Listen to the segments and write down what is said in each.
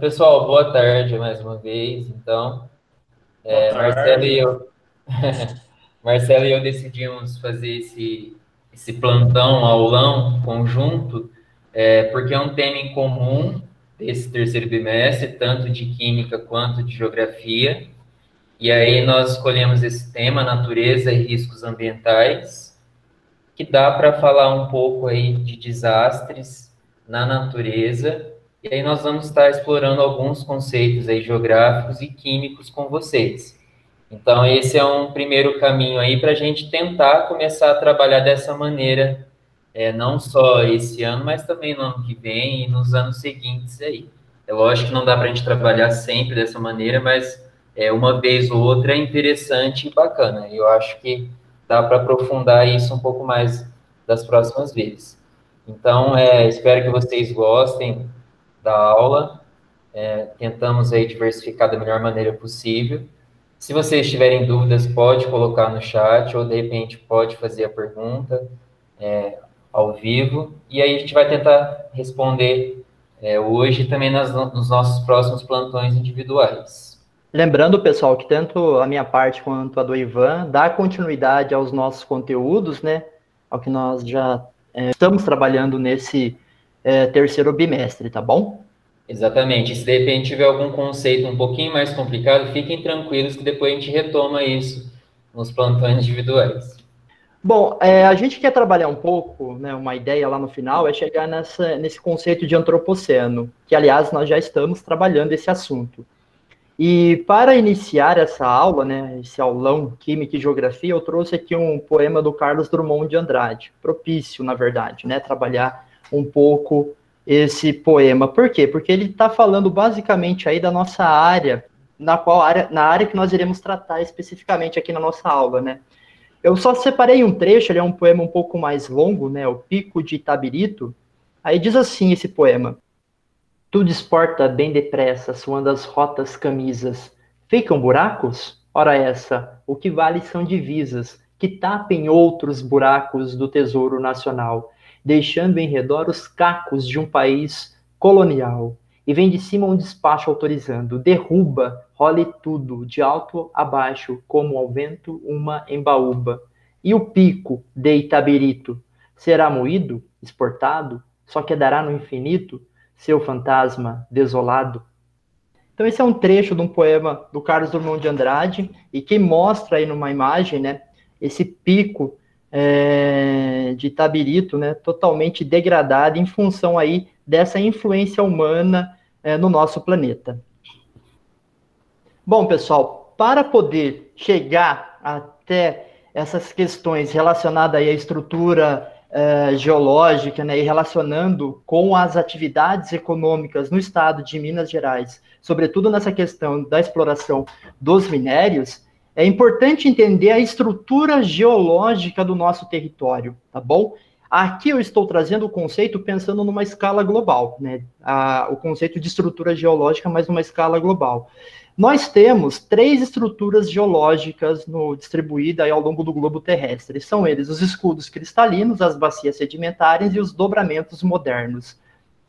Pessoal, boa tarde mais uma vez. Então, Boa Marcelo e tarde. eu, Marcelo e eu decidimos fazer esse plantão, aulão conjunto, porque é um tema em comum desse terceiro bimestre, tanto de química quanto de geografia. E aí nós escolhemos esse tema, natureza e riscos ambientais, que dá para falar um pouco aí de desastres na natureza. E aí nós vamos estar explorando alguns conceitos aí geográficos e químicos com vocês. Então esse é um primeiro caminho aí para a gente tentar começar a trabalhar dessa maneira, não só esse ano, mas também no ano que vem e nos anos seguintes aí. É lógico que não dá para a gente trabalhar sempre dessa maneira, mas uma vez ou outra é interessante e bacana. Eu acho que dá para aprofundar isso um pouco mais das próximas vezes. Então, espero que vocês gostem da aula. Tentamos aí diversificar da melhor maneira possível. Se vocês tiverem dúvidas, pode colocar no chat ou de repente pode fazer a pergunta ao vivo. E aí a gente vai tentar responder hoje e também nos nossos próximos plantões individuais. Lembrando, pessoal, que tanto a minha parte quanto a do Ivan dá continuidade aos nossos conteúdos, né? Ao que nós já estamos trabalhando nesse terceiro bimestre, tá bom? Exatamente. Se de repente tiver algum conceito um pouquinho mais complicado, fiquem tranquilos que depois a gente retoma isso nos plantões individuais. Bom, a gente quer trabalhar um pouco, né? Uma ideia lá no final é chegar nesse conceito de antropoceno, que, aliás, nós já estamos trabalhando esse assunto. E para iniciar essa aula, né, esse aulão Química e Geografia, eu trouxe aqui um poema do Carlos Drummond de Andrade, propício, na verdade, né, trabalhar um pouco esse poema. Por quê? Porque ele está falando basicamente aí da nossa área, na área que nós iremos tratar especificamente aqui na nossa aula, né. Eu só separei um trecho, ele é um poema um pouco mais longo, né, o Pico de Itabirito. Aí diz assim esse poema: tudo exporta bem depressa, suando as rotas camisas. Ficam buracos? Ora essa, o que vale são divisas, que tapem outros buracos do tesouro nacional, deixando em redor os cacos de um país colonial. E vem de cima um despacho autorizando, derruba, role tudo, de alto a baixo, como ao vento uma embaúba. E o pico de Itabirito será moído, exportado, só quedará no infinito seu fantasma desolado. Então esse é um trecho de um poema do Carlos Drummond de Andrade e que mostra aí numa imagem, né, esse pico de Itabirito, né, totalmente degradado em função aí dessa influência humana no nosso planeta. Bom, pessoal, para poder chegar até essas questões relacionadas aí à estrutura geológica, né, e relacionando com as atividades econômicas no estado de Minas Gerais, sobretudo nessa questão da exploração dos minérios, é importante entender a estrutura geológica do nosso território, tá bom? Aqui eu estou trazendo o conceito pensando numa escala global, né? O conceito de estrutura geológica, mas numa escala global. Nós temos três estruturas geológicas distribuídas ao longo do globo terrestre. São eles os escudos cristalinos, as bacias sedimentares e os dobramentos modernos.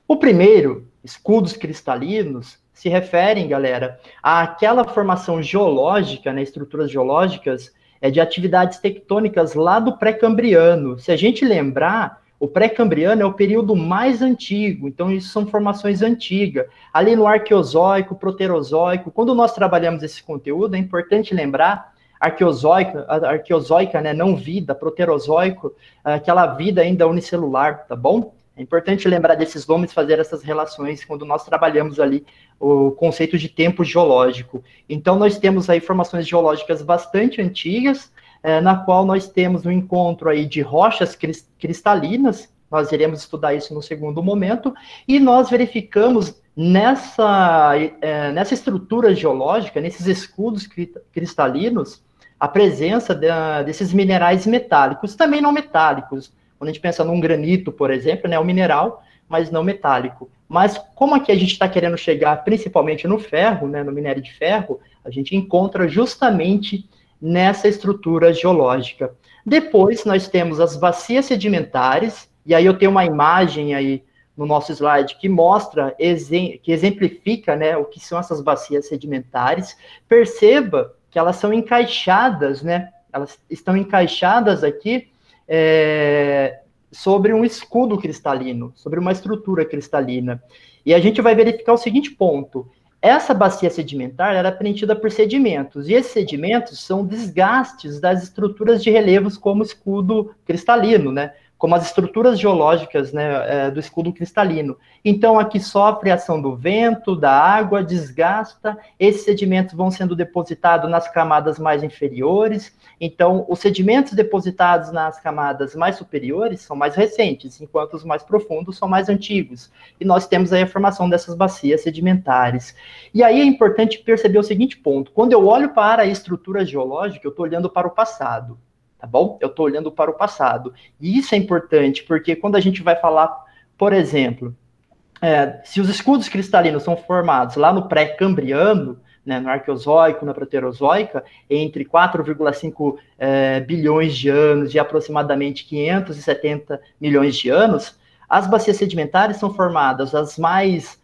O primeiro, escudos cristalinos, se referem, galera, àquela formação geológica, né, estruturas geológicas, de atividades tectônicas lá do pré-cambriano. Se a gente lembrar, o pré-cambriano é o período mais antigo, então isso são formações antigas. Ali no Arqueozoico, Proterozoico, quando nós trabalhamos esse conteúdo, é importante lembrar arqueozoica, né, não vida, Proterozoico, aquela vida ainda unicelular, tá bom? É importante lembrar desses nomes, fazer essas relações quando nós trabalhamos ali o conceito de tempo geológico. Então, nós temos aí formações geológicas bastante antigas, na qual nós temos um encontro aí de rochas cristalinas, nós iremos estudar isso no segundo momento, e nós verificamos nessa estrutura geológica, nesses escudos cristalinos, a presença desses minerais metálicos, também não metálicos. Quando a gente pensa num granito, por exemplo, né, é um mineral, mas não metálico. Mas como aqui a gente está querendo chegar principalmente no ferro, né, no minério de ferro, a gente encontra justamente nessa estrutura geológica. Depois nós temos as bacias sedimentares, e aí eu tenho uma imagem aí no nosso slide, que mostra, que exemplifica, né, o que são essas bacias sedimentares. Perceba que elas são encaixadas, né, elas estão encaixadas aqui sobre um escudo cristalino, sobre uma estrutura cristalina. E a gente vai verificar o seguinte ponto: essa bacia sedimentar era preenchida por sedimentos, e esses sedimentos são desgastes das estruturas de relevos como o escudo cristalino, né? Como as estruturas geológicas, né, do escudo cristalino. Então, aqui sofre a ação do vento, da água, desgasta, esses sedimentos vão sendo depositados nas camadas mais inferiores. Então, os sedimentos depositados nas camadas mais superiores são mais recentes, enquanto os mais profundos são mais antigos. E nós temos aí a formação dessas bacias sedimentares. E aí é importante perceber o seguinte ponto: quando eu olho para a estrutura geológica, eu estou olhando para o passado. Tá bom? Eu estou olhando para o passado. E isso é importante, porque quando a gente vai falar, por exemplo, se os escudos cristalinos são formados lá no pré-cambriano, né, no Arqueozoico, na Proterozoica, entre 4,5 bilhões de anos e aproximadamente 570 milhões de anos, as bacias sedimentares são formadas, as mais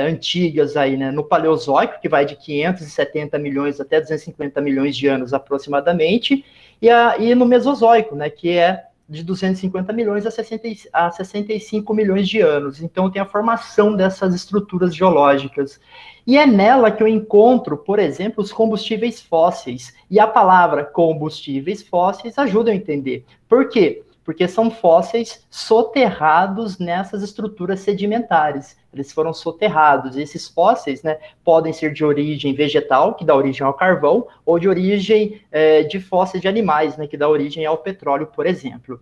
antigas aí, né, no Paleozoico, que vai de 570 milhões até 250 milhões de anos aproximadamente, e no Mesozoico, né, que é de 250 milhões a 65 milhões de anos. Então, tem a formação dessas estruturas geológicas. E é nela que eu encontro, por exemplo, os combustíveis fósseis. E a palavra combustíveis fósseis ajuda a entender. Por quê? Porque são fósseis soterrados nessas estruturas sedimentares. Eles foram soterrados. E esses fósseis, né, podem ser de origem vegetal, que dá origem ao carvão, ou de origem de fósseis de animais, né, que dá origem ao petróleo, por exemplo.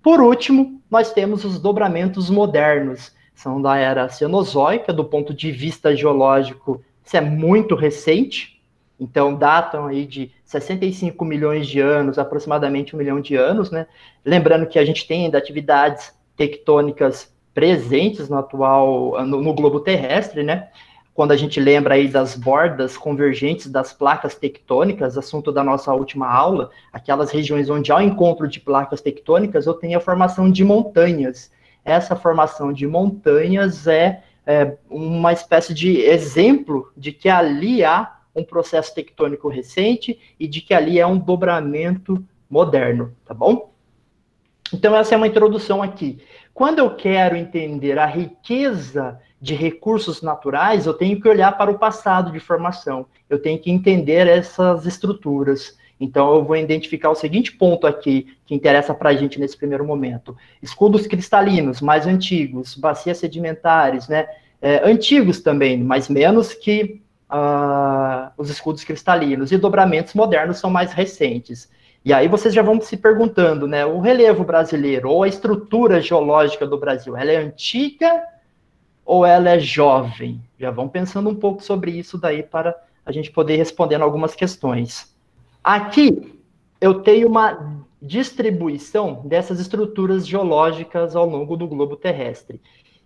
Por último, nós temos os dobramentos modernos. São da era Cenozoica, do ponto de vista geológico, isso é muito recente. Então, datam aí de 65 milhões de anos, aproximadamente 1 milhão de anos, né? Lembrando que a gente tem ainda atividades tectônicas presentes no globo terrestre, né? Quando a gente lembra aí das bordas convergentes das placas tectônicas, assunto da nossa última aula, aquelas regiões onde há o encontro de placas tectônicas, eu tenho a formação de montanhas. Essa formação de montanhas é uma espécie de exemplo de que ali há um processo tectônico recente e de que ali é um dobramento moderno, tá bom? Então, essa é uma introdução aqui. Quando eu quero entender a riqueza de recursos naturais, eu tenho que olhar para o passado de formação, eu tenho que entender essas estruturas. Então, eu vou identificar o seguinte ponto aqui, que interessa para a gente nesse primeiro momento. Escudos cristalinos, mais antigos, bacias sedimentares, né? Antigos também, mas menos que os escudos cristalinos, e dobramentos modernos são mais recentes. E aí vocês já vão se perguntando, né, o relevo brasileiro, ou a estrutura geológica do Brasil, ela é antiga ou ela é jovem? Já vão pensando um pouco sobre isso daí para a gente poder responder algumas questões. Aqui eu tenho uma distribuição dessas estruturas geológicas ao longo do globo terrestre.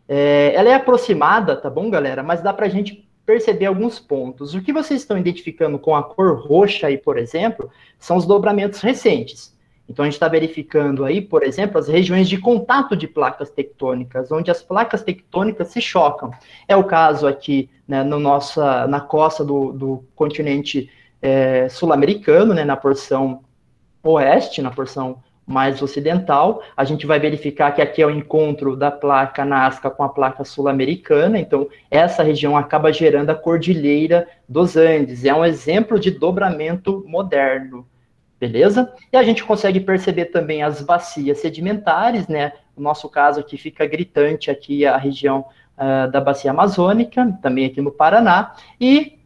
Ela é aproximada, tá bom, galera? Mas dá para a gente perceber alguns pontos. O que vocês estão identificando com a cor roxa aí, por exemplo, são os dobramentos recentes. Então, a gente está verificando aí, por exemplo, as regiões de contato de placas tectônicas, onde as placas tectônicas se chocam. É o caso aqui, né, na costa do continente sul-americano, né, na porção oeste, na porção mais ocidental. A gente vai verificar que aqui é o encontro da placa Nazca com a placa sul-americana, então essa região acaba gerando a Cordilheira dos Andes, é um exemplo de dobramento moderno, beleza? E a gente consegue perceber também as bacias sedimentares, né? No nosso caso aqui fica gritante aqui a região da bacia amazônica, também aqui no Paraná, e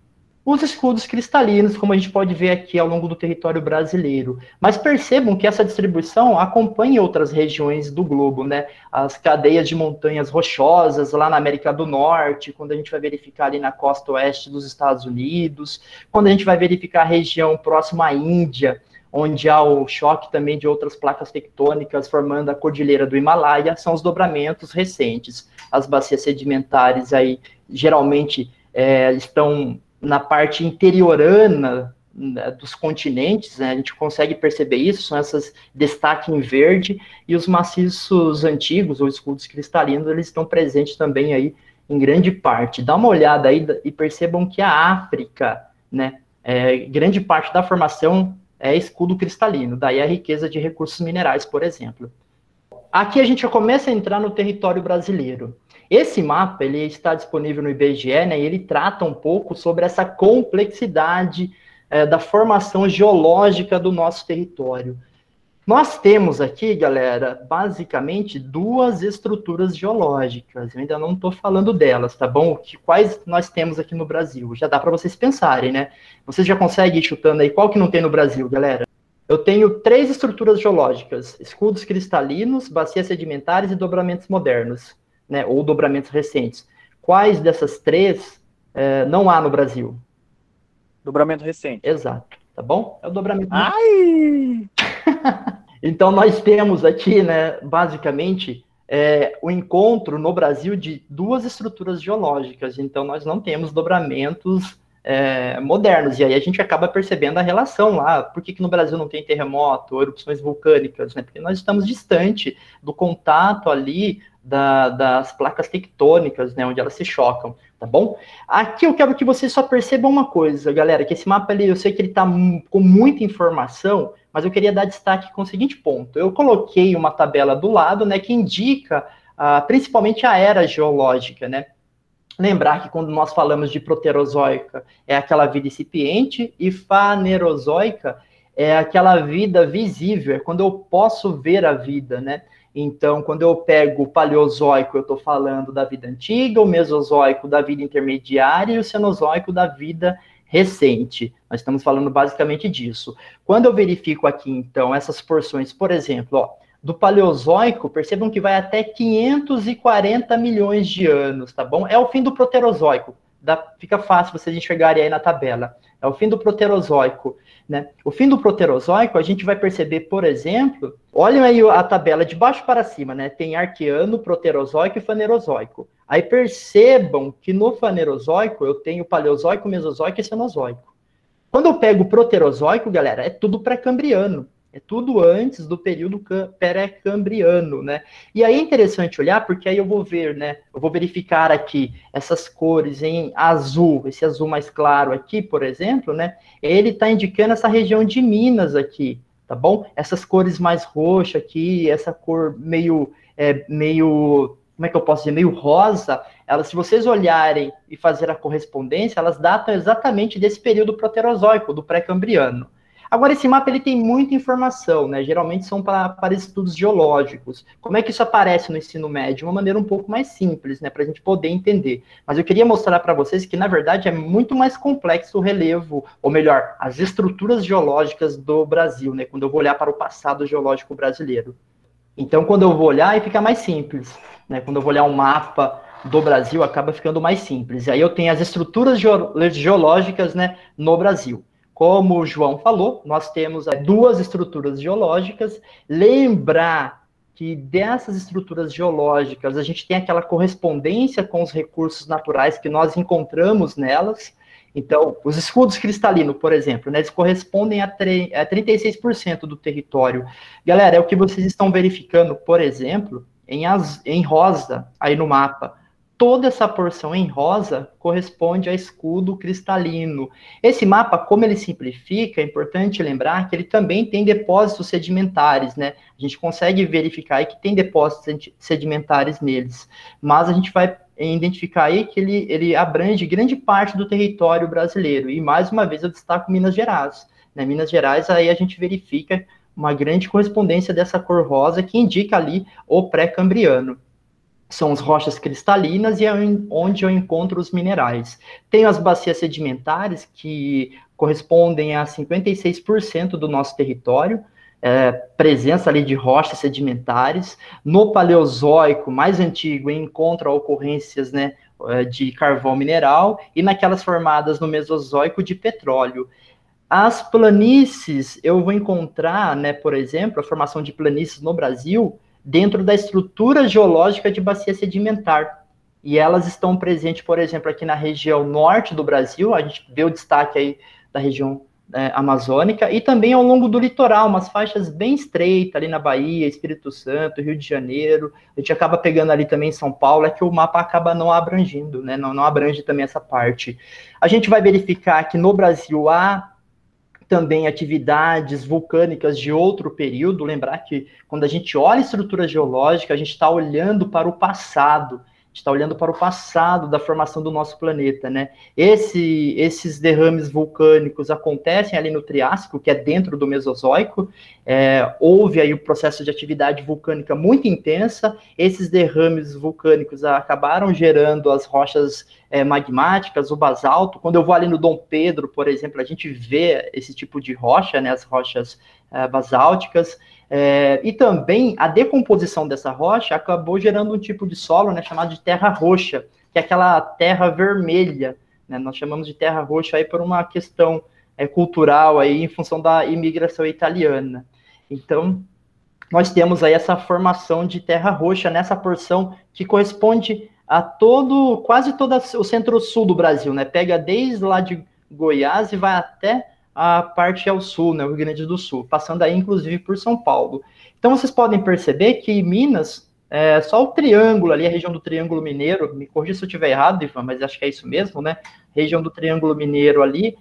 os escudos cristalinos, como a gente pode ver aqui ao longo do território brasileiro. Mas percebam que essa distribuição acompanha outras regiões do globo, né? As cadeias de montanhas rochosas lá na América do Norte, quando a gente vai verificar ali na costa oeste dos Estados Unidos, quando a gente vai verificar a região próxima à Índia, onde há o choque também de outras placas tectônicas formando a Cordilheira do Himalaia, são os dobramentos recentes. As bacias sedimentares aí, geralmente, estão na parte interiorana né, dos continentes, né, a gente consegue perceber isso, são essas destaque em verde, e os maciços antigos, ou escudos cristalinos, eles estão presentes também aí em grande parte. Dá uma olhada aí e percebam que a África, né, grande parte da formação é escudo cristalino, daí a riqueza de recursos minerais, por exemplo. Aqui a gente já começa a entrar no território brasileiro. Esse mapa, ele está disponível no IBGE, né, e ele trata um pouco sobre essa complexidade da formação geológica do nosso território. Nós temos aqui, galera, basicamente duas estruturas geológicas. Eu ainda não estou falando delas, tá bom? Quais nós temos aqui no Brasil? Já dá para vocês pensarem, né? Vocês já conseguem ir chutando aí qual que não tem no Brasil, galera? Eu tenho 3 estruturas geológicas: escudos cristalinos, bacias sedimentares e dobramentos modernos, né? Ou dobramentos recentes. Quais dessas 3 não há no Brasil? Dobramento recente. Exato, tá bom? É o dobramento. Ai! Então, nós temos aqui, né, basicamente, o encontro no Brasil de 2 estruturas geológicas. Então, nós não temos dobramentos modernos. E aí a gente acaba percebendo a relação lá. Por que no Brasil não tem terremoto ou erupções vulcânicas? Né? Porque nós estamos distante do contato ali das placas tectônicas, né, onde elas se chocam, tá bom? Aqui eu quero que vocês só percebam uma coisa, galera, que esse mapa ali, eu sei que ele tá com muita informação, mas eu queria dar destaque com o seguinte ponto. Eu coloquei uma tabela do lado, né, que indica principalmente a era geológica, né? Lembrar que quando nós falamos de proterozoica, é aquela vida incipiente, e fanerozoica é aquela vida visível, é quando eu posso ver a vida, né? Então, quando eu pego o paleozoico, eu estou falando da vida antiga, o mesozoico da vida intermediária e o cenozoico da vida recente. Nós estamos falando basicamente disso. Quando eu verifico aqui, então, essas porções, por exemplo, ó, do Paleozoico, percebam que vai até 540 milhões de anos, tá bom? É o fim do Proterozoico. Fica fácil vocês enxergarem aí na tabela. É o fim do Proterozoico, né? O fim do Proterozoico, a gente vai perceber, por exemplo, olhem aí a tabela de baixo para cima, né? Tem Arqueano, Proterozoico e Fanerozoico. Aí percebam que no Fanerozoico eu tenho Paleozoico, Mesozoico e Cenozoico. Quando eu pego o Proterozoico, galera, é tudo pré-cambriano. É tudo antes do período pré-cambriano, né? E aí é interessante olhar, porque aí eu vou ver, né? Eu vou verificar aqui essas cores em azul, esse azul mais claro aqui, por exemplo, né? Ele está indicando essa região de Minas aqui, tá bom? Essas cores mais roxa aqui, essa cor meio, como é que eu posso dizer, meio rosa, elas, se vocês olharem e fazer a correspondência, elas datam exatamente desse período proterozoico, do pré-cambriano. Agora, esse mapa ele tem muita informação, né? Geralmente são para estudos geológicos. Como é que isso aparece no ensino médio? De uma maneira um pouco mais simples, né? Para a gente poder entender. Mas eu queria mostrar para vocês que, na verdade, é muito mais complexo o relevo, ou melhor, as estruturas geológicas do Brasil, né? Quando eu vou olhar para o passado geológico brasileiro. Então, quando eu vou olhar, aí fica mais simples, né? Quando eu vou olhar um mapa do Brasil, acaba ficando mais simples. E aí eu tenho as estruturas geológicas, né, no Brasil. Como o João falou, nós temos 2 estruturas geológicas. Lembrar que dessas estruturas geológicas, a gente tem aquela correspondência com os recursos naturais que nós encontramos nelas. Então, os escudos cristalinos, por exemplo, né, eles correspondem a 36% do território. Galera, é o que vocês estão verificando, por exemplo, em rosa, aí no mapa. Toda essa porção em rosa corresponde a escudo cristalino. Esse mapa, como ele simplifica, é importante lembrar que ele também tem depósitos sedimentares, né? A gente consegue verificar aí que tem depósitos sedimentares neles, mas a gente vai identificar aí que ele abrange grande parte do território brasileiro. E, mais uma vez, eu destaco Minas Gerais. Né? Minas Gerais, aí a gente verifica uma grande correspondência dessa cor rosa que indica ali o pré-cambriano. São as rochas cristalinas e é onde eu encontro os minerais. Tenho as bacias sedimentares, que correspondem a 56% do nosso território, presença ali de rochas sedimentares. No Paleozoico mais antigo, eu encontro ocorrências, né, de carvão mineral, e naquelas formadas no Mesozoico de petróleo. As planícies, eu vou encontrar, né, por exemplo, a formação de planícies no Brasil, dentro da estrutura geológica de bacia sedimentar. E elas estão presentes, por exemplo, aqui na região norte do Brasil. A gente deu destaque aí da região amazônica, e também ao longo do litoral, umas faixas bem estreitas ali na Bahia, Espírito Santo, Rio de Janeiro. A gente acaba pegando ali também São Paulo, é que o mapa acaba não abrangindo, né? Não abrange também essa parte. A gente vai verificar que no Brasil há também atividades vulcânicas de outro período. Lembrar que quando a gente olha a estrutura geológica, a gente está olhando para o passado, está olhando para o passado da formação do nosso planeta, né? Esses derrames vulcânicos acontecem ali no Triássico, que é dentro do Mesozoico. Houve aí um processo de atividade vulcânica muito intensa. Esses derrames vulcânicos acabaram gerando as rochas magmáticas, o basalto. Quando eu vou ali no Dom Pedro, por exemplo, a gente vê esse tipo de rocha, né? As rochas basálticas. E também a decomposição dessa rocha acabou gerando um tipo de solo, né, chamado de terra roxa, que é aquela terra vermelha, né? Nós chamamos de terra roxa aí por uma questão cultural aí, em função da imigração italiana. Então, nós temos aí essa formação de terra roxa nessa porção que corresponde a quase todo o centro-sul do Brasil, né? Pega desde lá de Goiás e vai até a parte ao sul, né, o Rio Grande do Sul, passando aí, inclusive, por São Paulo. Então, vocês podem perceber que Minas, só o Triângulo ali, a região do Triângulo Mineiro, me corrija se eu estiver errado, Ivan, mas acho que é isso mesmo, né? Região do Triângulo Mineiro ali,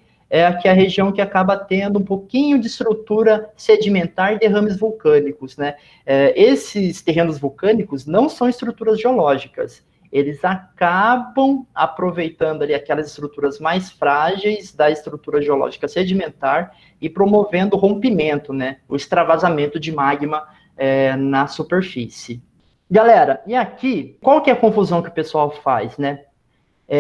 aqui a região que acaba tendo um pouquinho de estrutura sedimentar e derrames vulcânicos, né? Esses terrenos vulcânicos não são estruturas geológicas, eles acabam aproveitando ali aquelas estruturas mais frágeis da estrutura geológica sedimentar e promovendo o rompimento, né, o extravasamento de magma na superfície. Galera, e aqui, qual que é a confusão que o pessoal faz, né?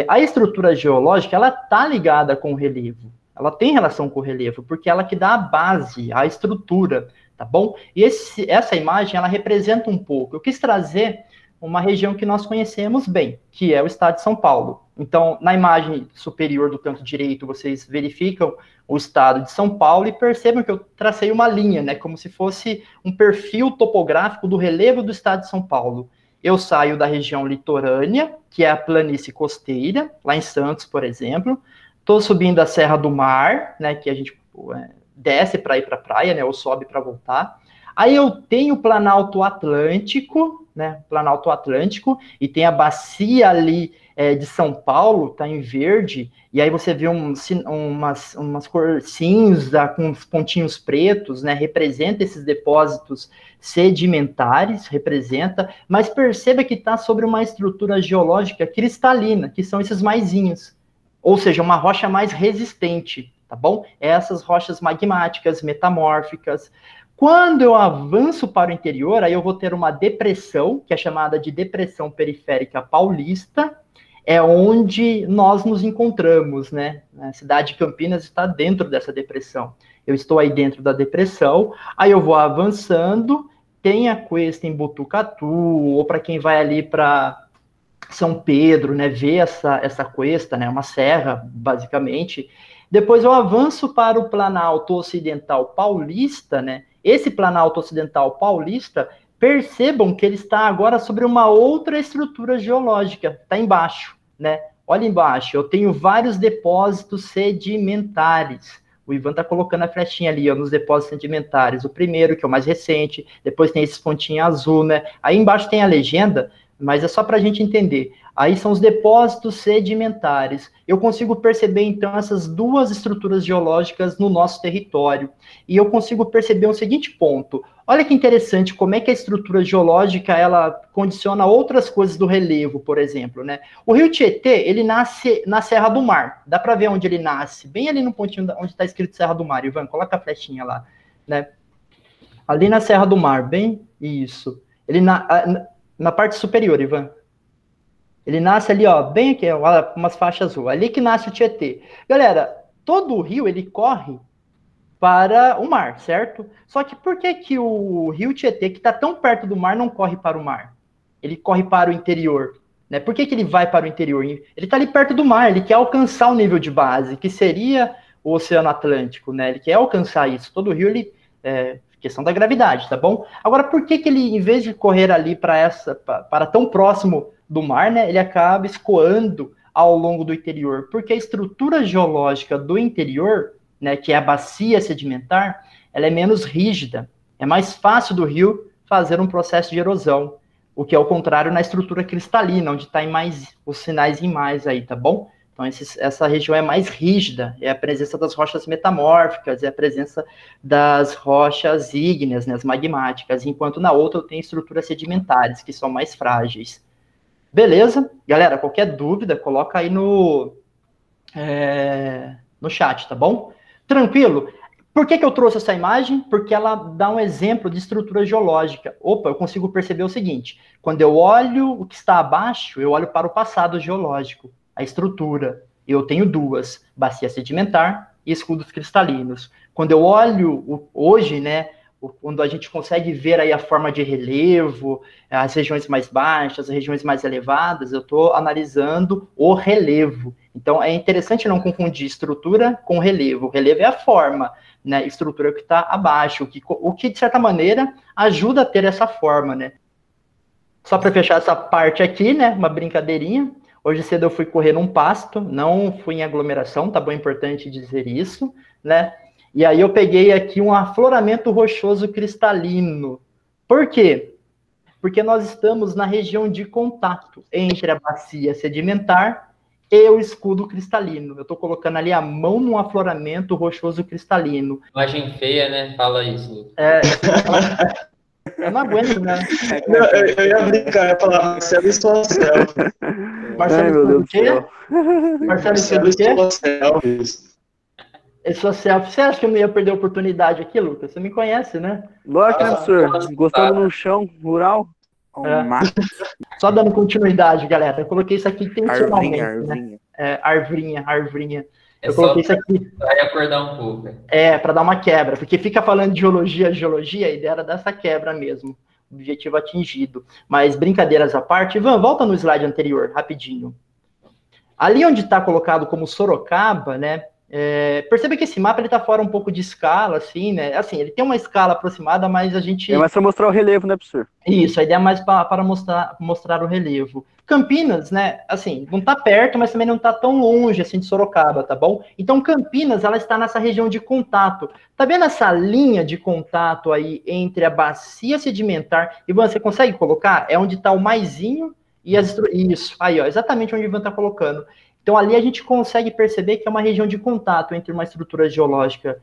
A estrutura geológica, ela tá ligada com o relevo, ela tem relação com o relevo, porque ela que dá a base, a estrutura, tá bom? E essa imagem, ela representa um pouco. Eu quis trazer uma região que nós conhecemos bem, que é o estado de São Paulo. Então, na imagem superior do canto direito, vocês verificam o estado de São Paulo e percebam que eu tracei uma linha, né, como se fosse um perfil topográfico do relevo do estado de São Paulo. Eu saio da região litorânea, que é a planície costeira, lá em Santos, por exemplo. Estou subindo a Serra do Mar, né, que a gente desce para ir para a praia, né, ou sobe para voltar. Aí eu tenho o Planalto Atlântico, né? Planalto Atlântico, e tem a bacia ali de São Paulo, tá em verde, e aí você vê umas cores cinza com uns pontinhos pretos, né? Representa esses depósitos sedimentares, mas perceba que está sobre uma estrutura geológica cristalina, que são esses maisinhos, ou seja, uma rocha mais resistente, tá bom? Essas rochas magmáticas, metamórficas. Quando eu avanço para o interior, aí eu vou ter uma depressão, que é chamada de Depressão Periférica Paulista, é onde nós nos encontramos, né? A cidade de Campinas está dentro dessa depressão. Eu estou aí dentro da depressão, aí eu vou avançando, tem a cuesta em Botucatu, ou para quem vai ali para São Pedro, né? Ver essa cuesta, né? Uma serra, basicamente. Depois eu avanço para o Planalto Ocidental Paulista, né? Esse Planalto Ocidental Paulista, percebam que ele está agora sobre uma outra estrutura geológica, está embaixo, né? Olha embaixo, eu tenho vários depósitos sedimentares. O Ivan está colocando a flechinha ali, ó, nos depósitos sedimentares. O primeiro, que é o mais recente, depois tem esses pontinhos azul, né? Aí embaixo tem a legenda, mas é só para a gente entender. Aí são os depósitos sedimentares. Eu consigo perceber, então, essas duas estruturas geológicas no nosso território. E eu consigo perceber um seguinte ponto. Olha que interessante como é que a estrutura geológica, ela condiciona outras coisas do relevo, por exemplo, né? O rio Tietê, ele nasce na Serra do Mar. Dá para ver onde ele nasce? Bem ali no pontinho onde está escrito Serra do Mar. Ivan, coloca a flechinha lá, né? Ali na Serra do Mar, bem isso. Ele na parte superior, Ivan. Ele nasce ali, ó, bem aqui, ó, umas faixas azul. Ali que nasce o Tietê. Galera, todo o rio, ele corre para o mar, certo? Só que por que o rio Tietê, que está tão perto do mar, não corre para o mar? Ele corre para o interior, né? Por que ele vai para o interior? Ele está ali perto do mar, ele quer alcançar o nível de base, que seria o Oceano Atlântico, né? Ele quer alcançar isso. Todo rio, questão da gravidade, tá bom? Agora, por que ele, em vez de correr ali para tão próximo do mar, né, ele acaba escoando ao longo do interior? Porque a estrutura geológica do interior, né, que é a bacia sedimentar, ela é menos rígida. É mais fácil do rio fazer um processo de erosão, o que é o contrário na estrutura cristalina, onde está os sinais em mais aí, tá bom? Então, essa região é mais rígida, é a presença das rochas metamórficas, é a presença das rochas ígneas, né, as magmáticas, enquanto na outra eu tenho estruturas sedimentares, que são mais frágeis. Beleza? Galera, qualquer dúvida, coloca aí no chat, tá bom? Tranquilo? Por que eu trouxe essa imagem? Porque ela dá um exemplo de estrutura geológica. Opa, eu consigo perceber o seguinte, quando eu olho o que está abaixo, eu olho para o passado geológico, a estrutura. Eu tenho duas, bacia sedimentar e escudos cristalinos. Quando eu olho hoje, né, quando a gente consegue ver aí a forma de relevo, as regiões mais baixas, as regiões mais elevadas, eu estou analisando o relevo. Então, é interessante não confundir estrutura com relevo. O relevo é a forma, né? Estrutura que está abaixo, o que, de certa maneira, ajuda a ter essa forma, né? Só para fechar essa parte aqui, né? Uma brincadeirinha. Hoje cedo eu fui correr num pasto, não fui em aglomeração, tá bom? É importante dizer isso, né? E aí eu peguei aqui um afloramento rochoso cristalino. Por quê? Porque nós estamos na região de contato entre a bacia sedimentar e o escudo cristalino. Eu estou colocando ali a mão num afloramento rochoso cristalino. Imagem feia, né? Fala isso, Lucas. Eu não aguento, né? Não, eu ia brincar, eu ia falar, Marcelo e sua selfie. Marcelo, o quê? Marcelo e sua selfie. Sua selfie. Você acha que eu não ia perder a oportunidade aqui, Lucas? Você me conhece, né? Lógico, né, professor? Encostando no chão rural. Só dando continuidade, galera. Eu coloquei isso aqui intencionalmente. Arvinha. Né? Arvinha. É eu coloquei isso aqui. Vai acordar um pouco. Para dar uma quebra. Porque fica falando de geologia, a ideia era dessa quebra mesmo. Objetivo atingido. Mas brincadeiras à parte, Ivan, volta no slide anterior, rapidinho. Ali onde está colocado como Sorocaba, né? Percebe que esse mapa ele tá fora um pouco de escala, assim, né? Assim, ele tem uma escala aproximada, mas a gente... É mais para mostrar o relevo, né, professor? Isso, a ideia é mais para mostrar o relevo. Campinas, né, assim, não tá perto, mas também não tá tão longe, assim, de Sorocaba, tá bom? Então, Campinas, ela está nessa região de contato. Tá vendo essa linha de contato aí entre a bacia sedimentar... Ivan, você consegue colocar? É onde tá o maisinho e as... Isso, aí, ó, exatamente onde o Ivan tá colocando. Então, ali a gente consegue perceber que é uma região de contato entre uma estrutura geológica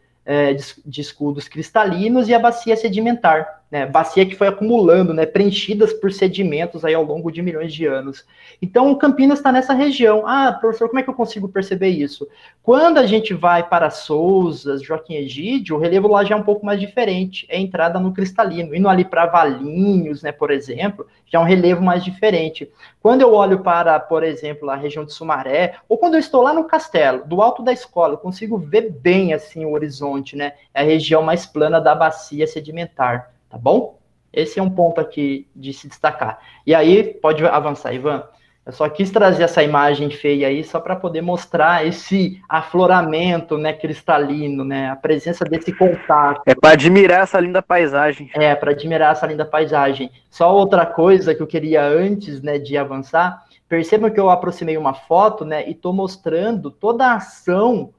de escudos cristalinos e a bacia sedimentar, né? Bacia que foi acumulando, né? Preenchidas por sedimentos aí ao longo de milhões de anos. Então, Campinas está nessa região. Ah, professor, como é que eu consigo perceber isso? Quando a gente vai para Sousas, Joaquim Egídio, o relevo lá já é um pouco mais diferente, é entrada no cristalino. Indo ali para Valinhos, né, por exemplo, já é um relevo mais diferente. Quando eu olho para, por exemplo, a região de Sumaré, ou quando eu estou lá no castelo, do alto da escola, eu consigo ver bem assim o horizonte, né? É a região mais plana da bacia sedimentar, tá bom? Esse é um ponto aqui de se destacar. E aí, pode avançar, Ivan. Eu só quis trazer essa imagem feia aí só para poder mostrar esse afloramento, né, cristalino, né, a presença desse contato. É para admirar essa linda paisagem. Para admirar essa linda paisagem. Só outra coisa que eu queria antes, né, de avançar, percebam que eu aproximei uma foto, né, e estou mostrando toda a ação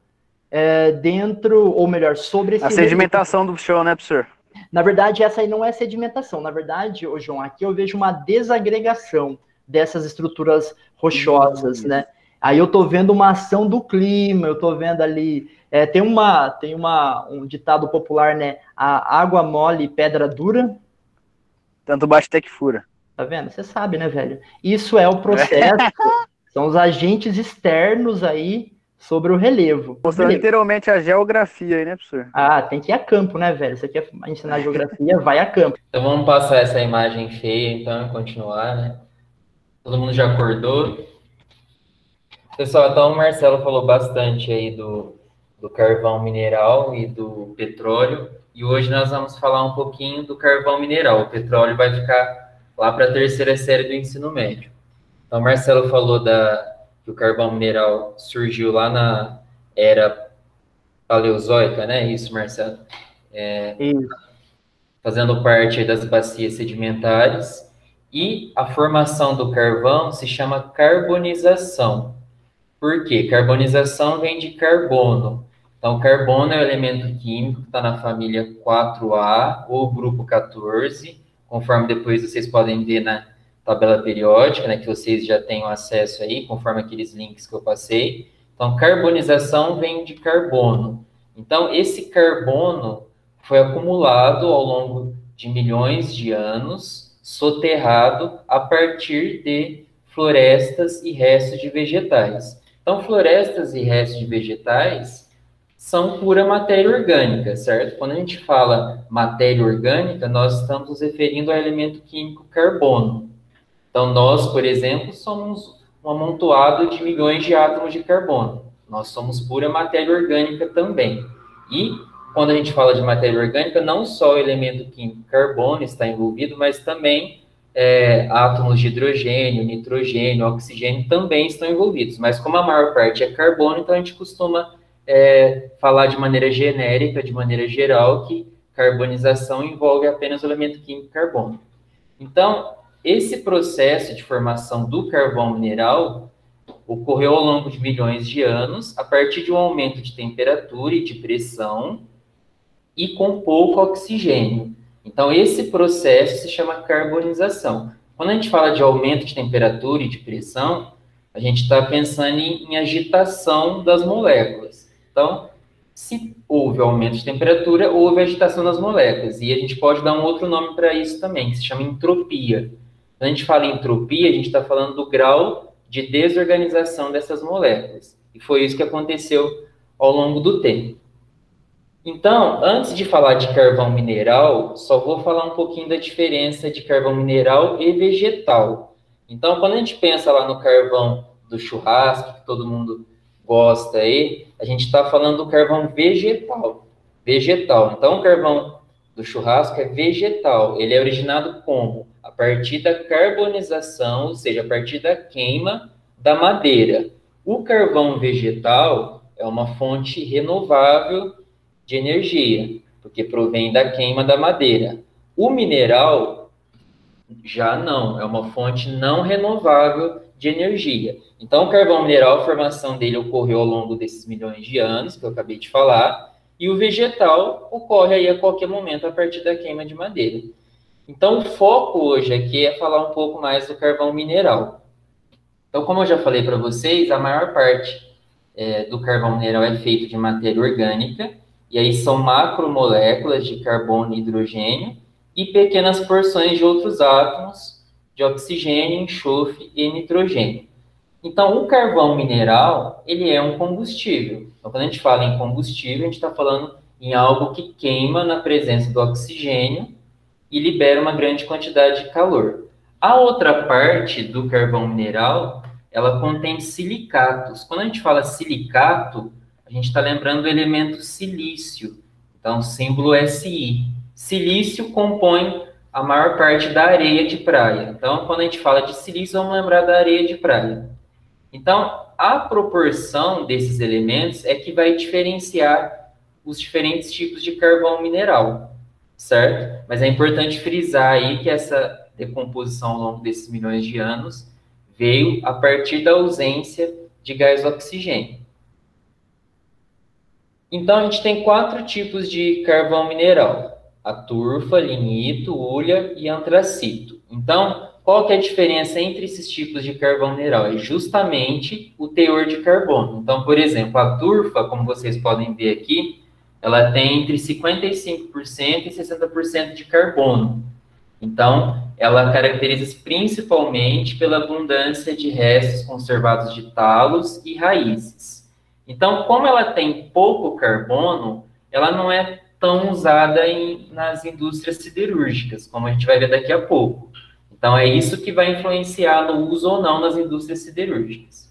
dentro, ou melhor, sobre esse... A sedimentação do chão, né, professor? Na verdade, essa aí não é sedimentação. Na verdade, ô João, aqui eu vejo uma desagregação dessas estruturas rochosas, né? Aí eu tô vendo uma ação do clima, eu tô vendo ali... tem um ditado popular, né? A água mole e pedra dura. Tanto bate até que fura. Tá vendo? Você sabe, né, velho? Isso é o processo. São os agentes externos aí sobre o relevo. Mostrando literalmente a geografia aí, né, professor? Ah, tem que ir a campo, né, velho? Você quer ensinar geografia, vai a campo. Então vamos passar essa imagem feia, então, e continuar, né? Todo mundo já acordou? Pessoal, então o Marcelo falou bastante aí do carvão mineral e do petróleo, e hoje nós vamos falar um pouquinho do carvão mineral. O petróleo vai ficar lá para a terceira série do ensino médio. Então o Marcelo falou que o carvão mineral surgiu lá na era paleozoica, né? Isso, Marcelo? Isso. Fazendo parte aí das bacias sedimentares. E a formação do carvão se chama carbonização. Por quê? Carbonização vem de carbono. Então, carbono é o elemento químico que está na família 4A ou grupo 14, conforme depois vocês podem ver na tabela periódica, né, que vocês já tenham acesso aí, conforme aqueles links que eu passei. Então, carbonização vem de carbono. Então, esse carbono foi acumulado ao longo de milhões de anos, soterrado a partir de florestas e restos de vegetais. Então, florestas e restos de vegetais são pura matéria orgânica, certo? Quando a gente fala matéria orgânica, nós estamos nos referindo ao elemento químico carbono. Então, nós, por exemplo, somos um amontoado de milhões de átomos de carbono. Nós somos pura matéria orgânica também. E, quando a gente fala de matéria orgânica, não só o elemento químico carbono está envolvido, mas também átomos de hidrogênio, nitrogênio, oxigênio também estão envolvidos. Mas como a maior parte é carbono, então a gente costuma falar de maneira genérica, de maneira geral, que carbonização envolve apenas o elemento químico carbono. Então, esse processo de formação do carvão mineral ocorreu ao longo de milhões de anos, a partir de um aumento de temperatura e de pressão e com pouco oxigênio. Então, esse processo se chama carbonização. Quando a gente fala de aumento de temperatura e de pressão, a gente está pensando em agitação das moléculas. Então, se houve aumento de temperatura, houve agitação das moléculas. E a gente pode dar um outro nome para isso também, que se chama entropia. Quando a gente fala em entropia, a gente está falando do grau de desorganização dessas moléculas. E foi isso que aconteceu ao longo do tempo. Então, antes de falar de carvão mineral, só vou falar um pouquinho da diferença de carvão mineral e vegetal. Então, quando a gente pensa lá no carvão do churrasco, que todo mundo gosta aí, a gente está falando do carvão vegetal. Então, o carvão do churrasco é vegetal. Ele é originado como? A partir da carbonização, ou seja, a partir da queima da madeira. O carvão vegetal é uma fonte renovável de energia, porque provém da queima da madeira. O mineral já não, é uma fonte não renovável de energia. Então, o carvão mineral, a formação dele ocorreu ao longo desses milhões de anos, que eu acabei de falar, e o vegetal ocorre aí a qualquer momento a partir da queima de madeira. Então, o foco hoje aqui é falar um pouco mais do carvão mineral. Então, como eu já falei para vocês, a maior parte do carvão mineral é feito de matéria orgânica, e aí são macromoléculas de carbono e hidrogênio e pequenas porções de outros átomos de oxigênio, enxofre e nitrogênio. Então, o carvão mineral, ele é um combustível. Então, quando a gente fala em combustível, a gente está falando em algo que queima na presença do oxigênio e libera uma grande quantidade de calor. A outra parte do carvão mineral, ela contém silicatos. Quando a gente fala silicato, a gente está lembrando do elemento silício. Então, símbolo Si. Silício compõe a maior parte da areia de praia. Então, quando a gente fala de silício, vamos lembrar da areia de praia. Então, a proporção desses elementos é que vai diferenciar os diferentes tipos de carvão mineral, certo? Mas é importante frisar aí que essa decomposição ao longo desses milhões de anos veio a partir da ausência de gás oxigênio. Então, a gente tem 4 tipos de carvão mineral: a turfa, lignito, hulha e antracito. Então, qual que é a diferença entre esses tipos de carvão mineral? É justamente o teor de carbono. Então, por exemplo, a turfa, como vocês podem ver aqui, ela tem entre 55% e 60% de carbono. Então, ela caracteriza-se principalmente pela abundância de restos conservados de talos e raízes. Então, como ela tem pouco carbono, ela não é tão usada nas indústrias siderúrgicas, como a gente vai ver daqui a pouco. Então, é isso que vai influenciar no uso ou não nas indústrias siderúrgicas.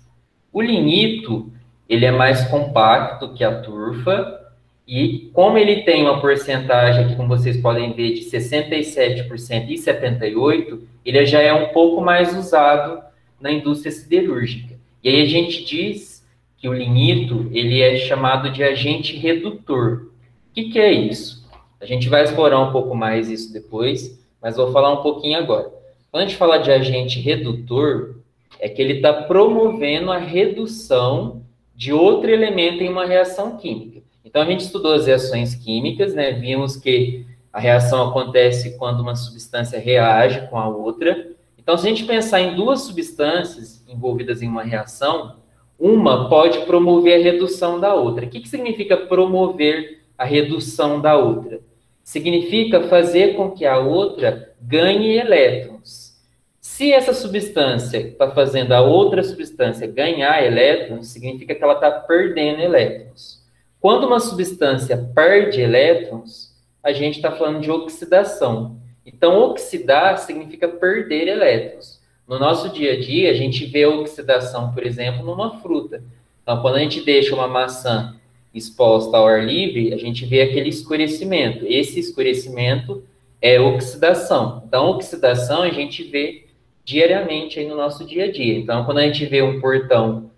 O lignito, ele é mais compacto que a turfa, e como ele tem uma porcentagem aqui, como vocês podem ver, de 67% e 78%, ele já é um pouco mais usado na indústria siderúrgica. E aí a gente diz que o lignito, ele é chamado de agente redutor. O que é isso? A gente vai explorar um pouco mais isso depois, mas vou falar um pouquinho agora. Quando a gente fala de agente redutor, é que ele está promovendo a redução de outro elemento em uma reação química. Então, a gente estudou as reações químicas, né? Vimos que a reação acontece quando uma substância reage com a outra. Então, se a gente pensar em duas substâncias envolvidas em uma reação, uma pode promover a redução da outra. O que significa promover a redução da outra? Significa fazer com que a outra ganhe elétrons. Se essa substância está fazendo a outra substância ganhar elétrons, significa que ela está perdendo elétrons. Quando uma substância perde elétrons, a gente está falando de oxidação. Então, oxidar significa perder elétrons. No nosso dia a dia, a gente vê a oxidação, por exemplo, numa fruta. Então, quando a gente deixa uma maçã exposta ao ar livre, a gente vê aquele escurecimento. Esse escurecimento é oxidação. Então, oxidação a gente vê diariamente aí no nosso dia a dia. Então, quando a gente vê um portão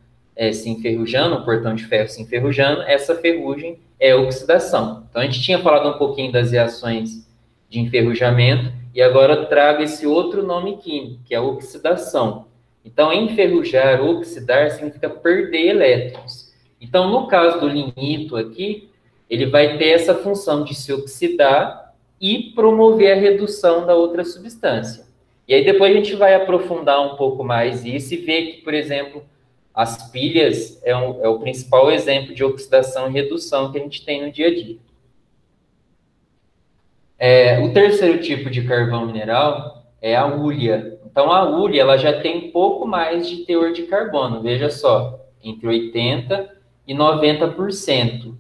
se enferrujando, um portão de ferro se enferrujando, essa ferrugem é oxidação. Então, a gente tinha falado um pouquinho das reações de enferrujamento, e agora eu trago esse outro nome químico, que é a oxidação. Então, enferrujar, oxidar, significa perder elétrons. Então, no caso do lignito aqui, ele vai ter essa função de se oxidar e promover a redução da outra substância. E aí depois a gente vai aprofundar um pouco mais isso e ver que, por exemplo, as pilhas é o principal exemplo de oxidação e redução que a gente tem no dia a dia. O terceiro tipo de carvão mineral é a hulha. Então, a hulha ela já tem um pouco mais de teor de carbono, veja só, entre 80% e 90%.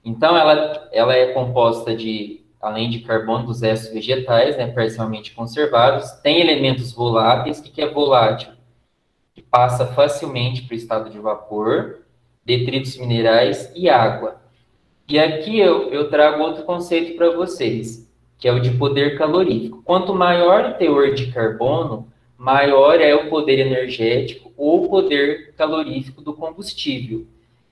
Então, ela é composta de, além de carbono, dos restos vegetais, né, parcialmente conservados, tem elementos voláteis. O que é volátil? Que passa facilmente para o estado de vapor, detritos minerais e água. E aqui eu trago outro conceito para vocês, que é o de poder calorífico. Quanto maior o teor de carbono, maior é o poder energético ou o poder calorífico do combustível.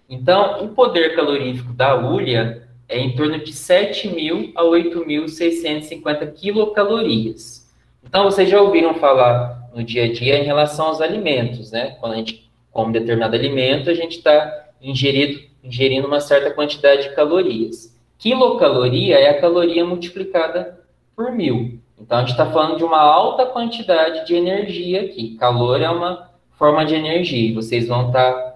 Então, o poder calorífico da hulha é em torno de 7.000 a 8.650 quilocalorias. Então, vocês já ouviram falar no dia a dia em relação aos alimentos, né? Quando a gente come determinado alimento, a gente está ingerindo uma certa quantidade de calorias. Quilocaloria é a caloria multiplicada por 1.000. Então, a gente está falando de uma alta quantidade de energia aqui. Calor é uma forma de energia. Vocês vão estar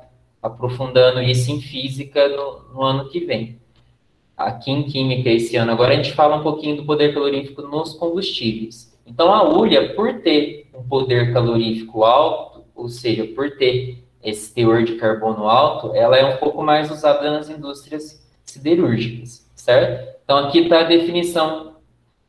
aprofundando isso em física no ano que vem. Aqui em química, esse ano. Agora, a gente fala um pouquinho do poder calorífico nos combustíveis. Então, a hulha, por ter um poder calorífico alto, ou seja, por ter esse teor de carbono alto, ela é um pouco mais usada nas indústrias siderúrgicas, certo? Então, aqui está a definição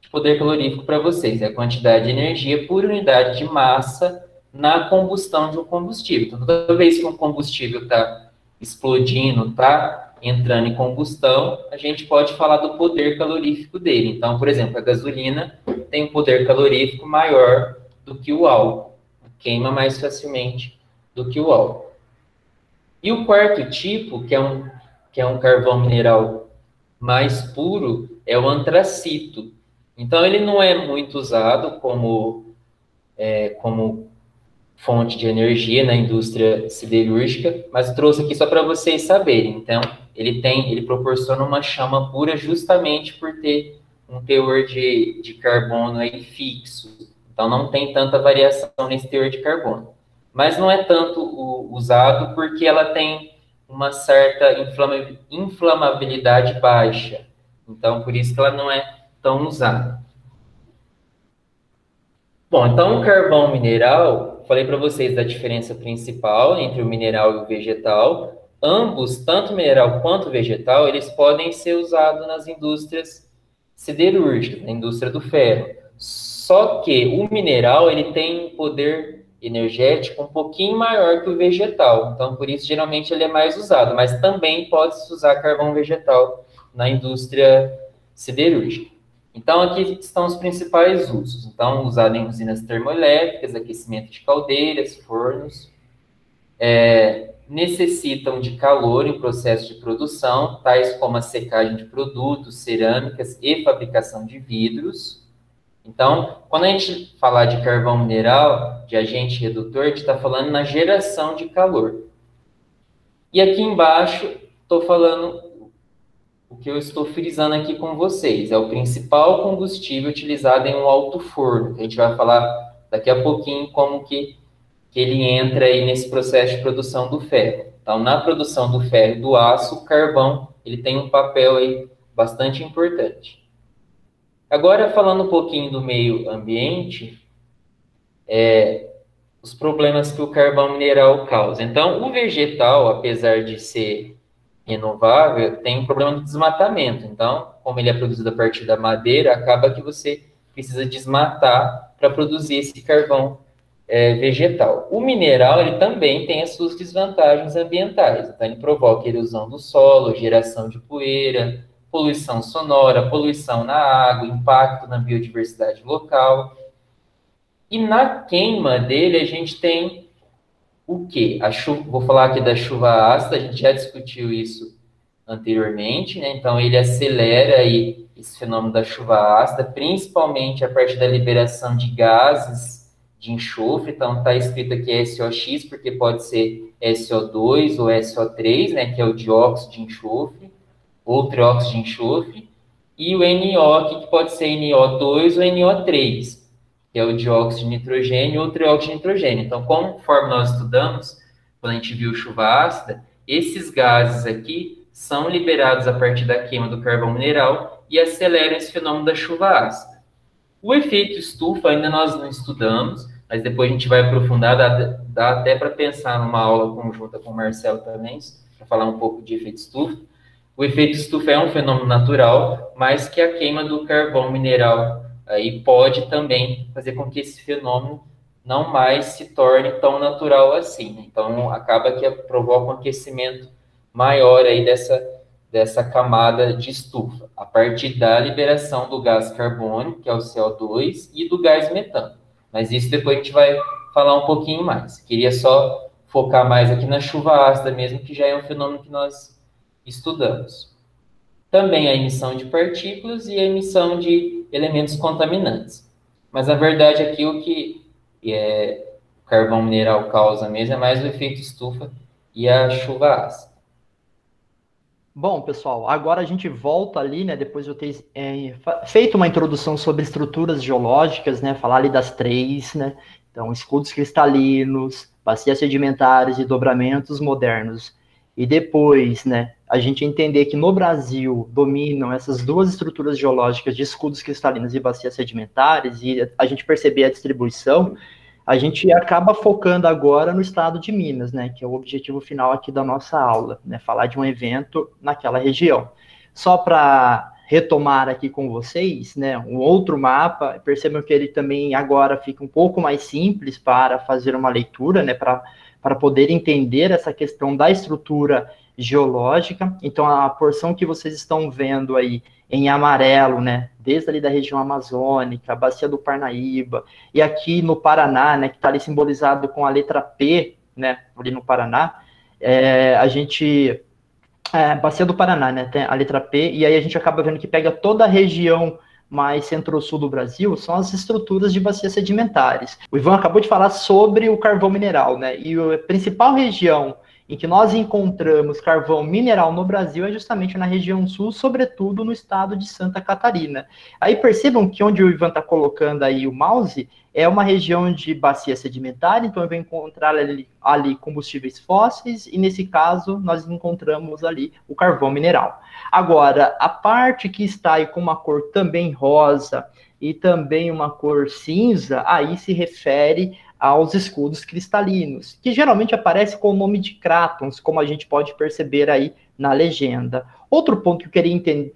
de poder calorífico para vocês. É a quantidade de energia por unidade de massa na combustão de um combustível. Então, toda vez que um combustível está explodindo, está entrando em combustão, a gente pode falar do poder calorífico dele. Então, por exemplo, a gasolina tem um poder calorífico maior do que o álcool. Queima mais facilmente do que o álcool. E o quarto tipo, que é um carvão mineral mais puro, é o antracito. Então, ele não é muito usado como fonte de energia na indústria siderúrgica, mas trouxe aqui só para vocês saberem. Então, ele proporciona uma chama pura justamente por ter um teor de carbono aí fixo. Então, não tem tanta variação nesse teor de carbono. Mas não é tanto usado porque ela tem uma certa inflamabilidade baixa. Então, por isso que ela não é tão usada. Bom, então o carvão mineral, falei para vocês da diferença principal entre o mineral e o vegetal. Ambos, tanto mineral quanto vegetal, eles podem ser usados nas indústrias siderúrgicas, na indústria do ferro. Só que o mineral, ele tem um poder energético um pouquinho maior que o vegetal. Então, por isso, geralmente, ele é mais usado. Mas também pode-se usar carvão vegetal na indústria siderúrgica. Então, aqui estão os principais usos. Então, usado em usinas termoelétricas, aquecimento de caldeiras, fornos. Necessitam de calor em processo de produção, tais como a secagem de produtos, cerâmicas e fabricação de vidros. Então, quando a gente falar de carvão mineral, de agente redutor, a gente está falando na geração de calor. E aqui embaixo, estou falando o que eu estou frisando aqui com vocês. É o principal combustível utilizado em um alto forno. A gente vai falar daqui a pouquinho como que ele entra aí nesse processo de produção do ferro. Então, na produção do ferro e do aço, o carvão ele tem um papel aí bastante importante. Agora, falando um pouquinho do meio ambiente, os problemas que o carvão mineral causa. Então, o vegetal, apesar de ser renovável, tem um problema do desmatamento. Então, como ele é produzido a partir da madeira, acaba que você precisa desmatar para produzir esse carvão vegetal. O mineral, ele também tem as suas desvantagens ambientais. Então, ele provoca erosão do solo, geração de poeira, poluição sonora, poluição na água, impacto na biodiversidade local. E na queima dele, a gente tem o quê? Vou falar aqui da chuva ácida, a gente já discutiu isso anteriormente, né? Então, ele acelera aí esse fenômeno da chuva ácida, principalmente a partir da liberação de gases de enxofre. Então, está escrito aqui SOX, porque pode ser SO2 ou SO3, né? Que é o dióxido de enxofre, ou trióxido de enxofre. E o NO, que pode ser NO2 ou NO3, que é o dióxido de nitrogênio ou trióxido de nitrogênio. Então, conforme nós estudamos, quando a gente viu chuva ácida, esses gases aqui são liberados a partir da queima do carvão mineral e aceleram esse fenômeno da chuva ácida. O efeito estufa ainda nós não estudamos, mas depois a gente vai aprofundar, dá até para pensar numa aula conjunta com o Marcelo também, para falar um pouco de efeito estufa. O efeito estufa é um fenômeno natural, mas que a queima do carvão mineral aí pode também fazer com que esse fenômeno não mais se torne tão natural assim, né? Então, acaba que provoca um aquecimento maior aí dessa camada de estufa, a partir da liberação do gás carbônico, que é o CO2, e do gás metano. Mas isso depois a gente vai falar um pouquinho mais. Queria só focar mais aqui na chuva ácida mesmo, que já é um fenômeno que nós estudamos. Também a emissão de partículas e a emissão de elementos contaminantes. Mas, na verdade, aqui o que o carvão mineral causa mesmo é mais o efeito estufa e a chuva ácida. Bom, pessoal, agora a gente volta ali, né, depois de eu ter feito uma introdução sobre estruturas geológicas, né, falar ali das três, né, então escudos cristalinos, bacias sedimentares e dobramentos modernos. E depois, né, a gente entender que no Brasil dominam essas duas estruturas geológicas de escudos cristalinos e bacias sedimentares, e a gente perceber a distribuição, a gente acaba focando agora no estado de Minas, né, que é o objetivo final aqui da nossa aula, né, falar de um evento naquela região. Só para retomar aqui com vocês, né, um outro mapa, percebam que ele também agora fica um pouco mais simples para fazer uma leitura, né, para poder entender essa questão da estrutura geológica. Então, a porção que vocês estão vendo aí em amarelo, né, desde ali da região amazônica, a bacia do Parnaíba, e aqui no Paraná, né, que está ali simbolizado com a letra P, né, ali no Paraná, bacia do Paraná, né, tem a letra P, e aí a gente acaba vendo que pega toda a região mais centro-sul do Brasil, são as estruturas de bacias sedimentares. O Ivan acabou de falar sobre o carvão mineral, né, e a principal região em que nós encontramos carvão mineral no Brasil é justamente na região sul, sobretudo no estado de Santa Catarina. Aí percebam que onde o Ivan está colocando aí o mouse é uma região de bacia sedimentar, então eu vou encontrar ali combustíveis fósseis, e nesse caso nós encontramos ali o carvão mineral. Agora, a parte que está aí com uma cor também rosa e também uma cor cinza, aí se refere aos escudos cristalinos, que geralmente aparece com o nome de crátons, como a gente pode perceber aí na legenda. Outro ponto que eu queria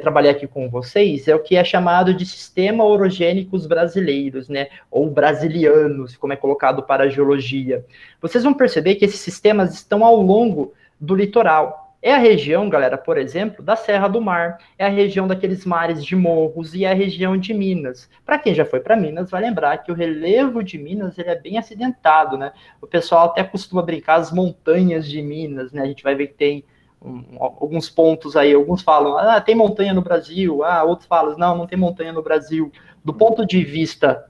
trabalhar aqui com vocês é o que é chamado de sistema orogênicos brasileiros, né, ou brasilianos, como é colocado para a geologia. Vocês vão perceber que esses sistemas estão ao longo do litoral. É a região, galera, por exemplo, da Serra do Mar, é a região daqueles mares de morros e é a região de Minas. Para quem já foi para Minas, vai lembrar que o relevo de Minas ele é bem acidentado, né? O pessoal até costuma brincar as montanhas de Minas, né? A gente vai ver que tem alguns pontos aí, alguns falam, tem montanha no Brasil, outros falam, não tem montanha no Brasil. Do ponto de vista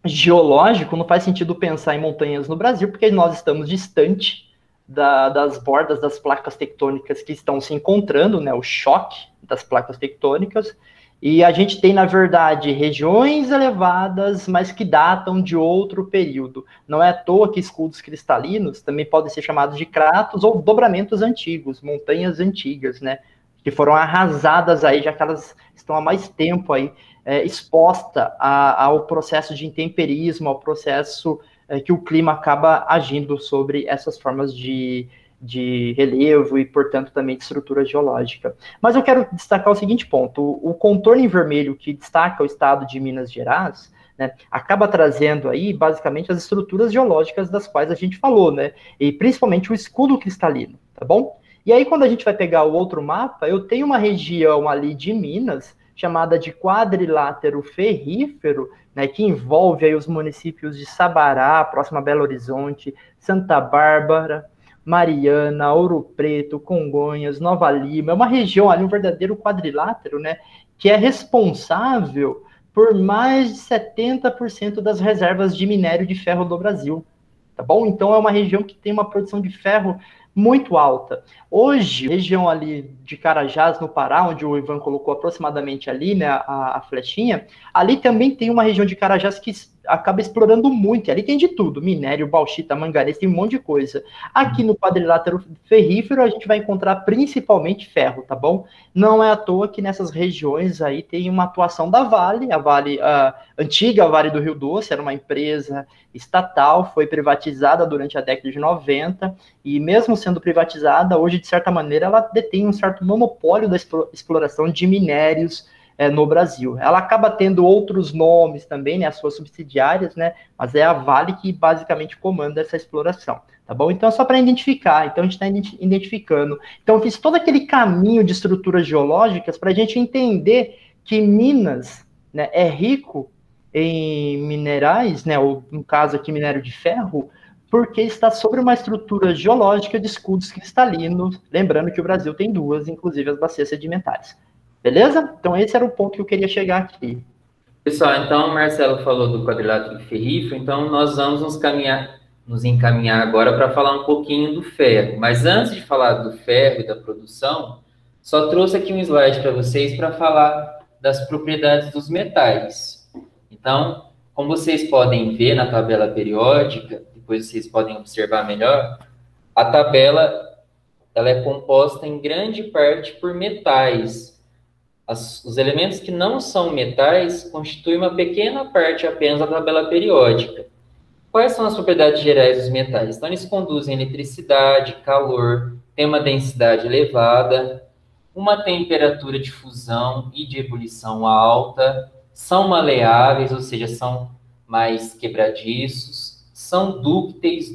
geológico, não faz sentido pensar em montanhas no Brasil, porque nós estamos distante das bordas das placas tectônicas que estão se encontrando, né, o choque das placas tectônicas, e a gente tem, na verdade, regiões elevadas, mas que datam de outro período. Não é à toa que escudos cristalinos também podem ser chamados de cratos ou dobramentos antigos, montanhas antigas, né, que foram arrasadas aí, já que elas estão há mais tempo aí exposta ao processo de intemperismo, ao processo que o clima acaba agindo sobre essas formas de relevo e, portanto, também de estrutura geológica. Mas eu quero destacar o seguinte ponto: o contorno em vermelho que destaca o estado de Minas Gerais, né, acaba trazendo aí, basicamente, as estruturas geológicas das quais a gente falou, né, e principalmente o escudo cristalino, tá bom? E aí, quando a gente vai pegar o outro mapa, eu tenho uma região ali de Minas, chamada de quadrilátero ferrífero, né, que envolve aí os municípios de Sabará, próximo a Belo Horizonte, Santa Bárbara, Mariana, Ouro Preto, Congonhas, Nova Lima. É uma região ali, um verdadeiro quadrilátero, né, que é responsável por mais de 70% das reservas de minério de ferro do Brasil, tá bom? Então é uma região que tem uma produção de ferro muito alta. Hoje, região ali de Carajás, no Pará, onde o Ivan colocou aproximadamente ali, né, a flechinha, ali também tem uma região de Carajás que acaba explorando muito. Ali tem de tudo: minério, bauxita, manganês, tem um monte de coisa. Aqui no quadrilátero ferrífero a gente vai encontrar principalmente ferro, tá bom? Não é à toa que nessas regiões aí tem uma atuação da Vale, a antiga Vale do Rio Doce, era uma empresa estatal, foi privatizada durante a década de 90, e mesmo sendo privatizada, hoje, de certa maneira, ela detém um certo monopólio da exploração de minérios no Brasil. Ela acaba tendo outros nomes também, né, as suas subsidiárias, né, mas é a Vale que basicamente comanda essa exploração, tá bom? Então, é só para identificar. Então, a gente está identificando. Então, eu fiz todo aquele caminho de estruturas geológicas para a gente entender que Minas, né, é rico em minerais, né, ou no caso aqui, minério de ferro, porque está sobre uma estrutura geológica de escudos cristalinos, lembrando que o Brasil tem duas, inclusive as bacias sedimentares. Beleza? Então esse era o ponto que eu queria chegar aqui. Pessoal, então o Marcelo falou do quadrilátero ferrífero, então nós vamos nos encaminhar agora para falar um pouquinho do ferro. Mas antes de falar do ferro e da produção, só trouxe aqui um slide para vocês para falar das propriedades dos metais. Então, como vocês podem ver na tabela periódica, depois vocês podem observar melhor, a tabela ela é composta em grande parte por metais. Os elementos que não são metais constituem uma pequena parte apenas da tabela periódica. Quais são as propriedades gerais dos metais? Então, eles conduzem eletricidade, calor, têm uma densidade elevada, uma temperatura de fusão e de ebulição alta, são maleáveis, ou seja, são mais quebradiços, são dúcteis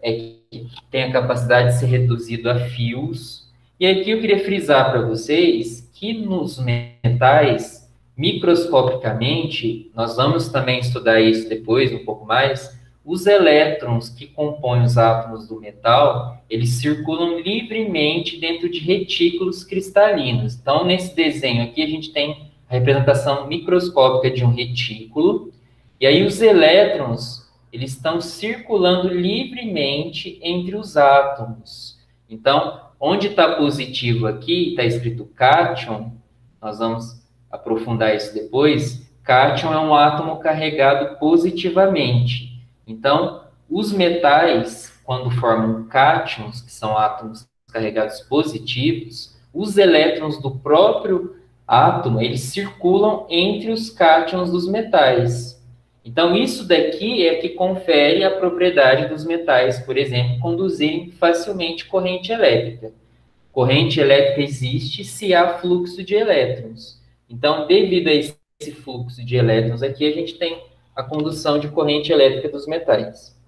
que têm a capacidade de ser reduzido a fios. E aqui eu queria frisar para vocês que nos metais, microscopicamente, nós vamos também estudar isso depois, um pouco mais, os elétrons que compõem os átomos do metal, eles circulam livremente dentro de retículos cristalinos. Então, nesse desenho aqui, a gente tem a representação microscópica de um retículo, e aí os elétrons, eles estão circulando livremente entre os átomos. Então, onde está positivo aqui, está escrito cátion, nós vamos aprofundar isso depois. Cátion é um átomo carregado positivamente. Então, os metais, quando formam cátions, que são átomos carregados positivos, os elétrons do próprio átomo, eles circulam entre os cátions dos metais. Então, isso daqui é que confere a propriedade dos metais, por exemplo, conduzirem facilmente corrente elétrica. Corrente elétrica existe se há fluxo de elétrons. Então, devido a esse fluxo de elétrons aqui, a gente tem a condução de corrente elétrica dos metais.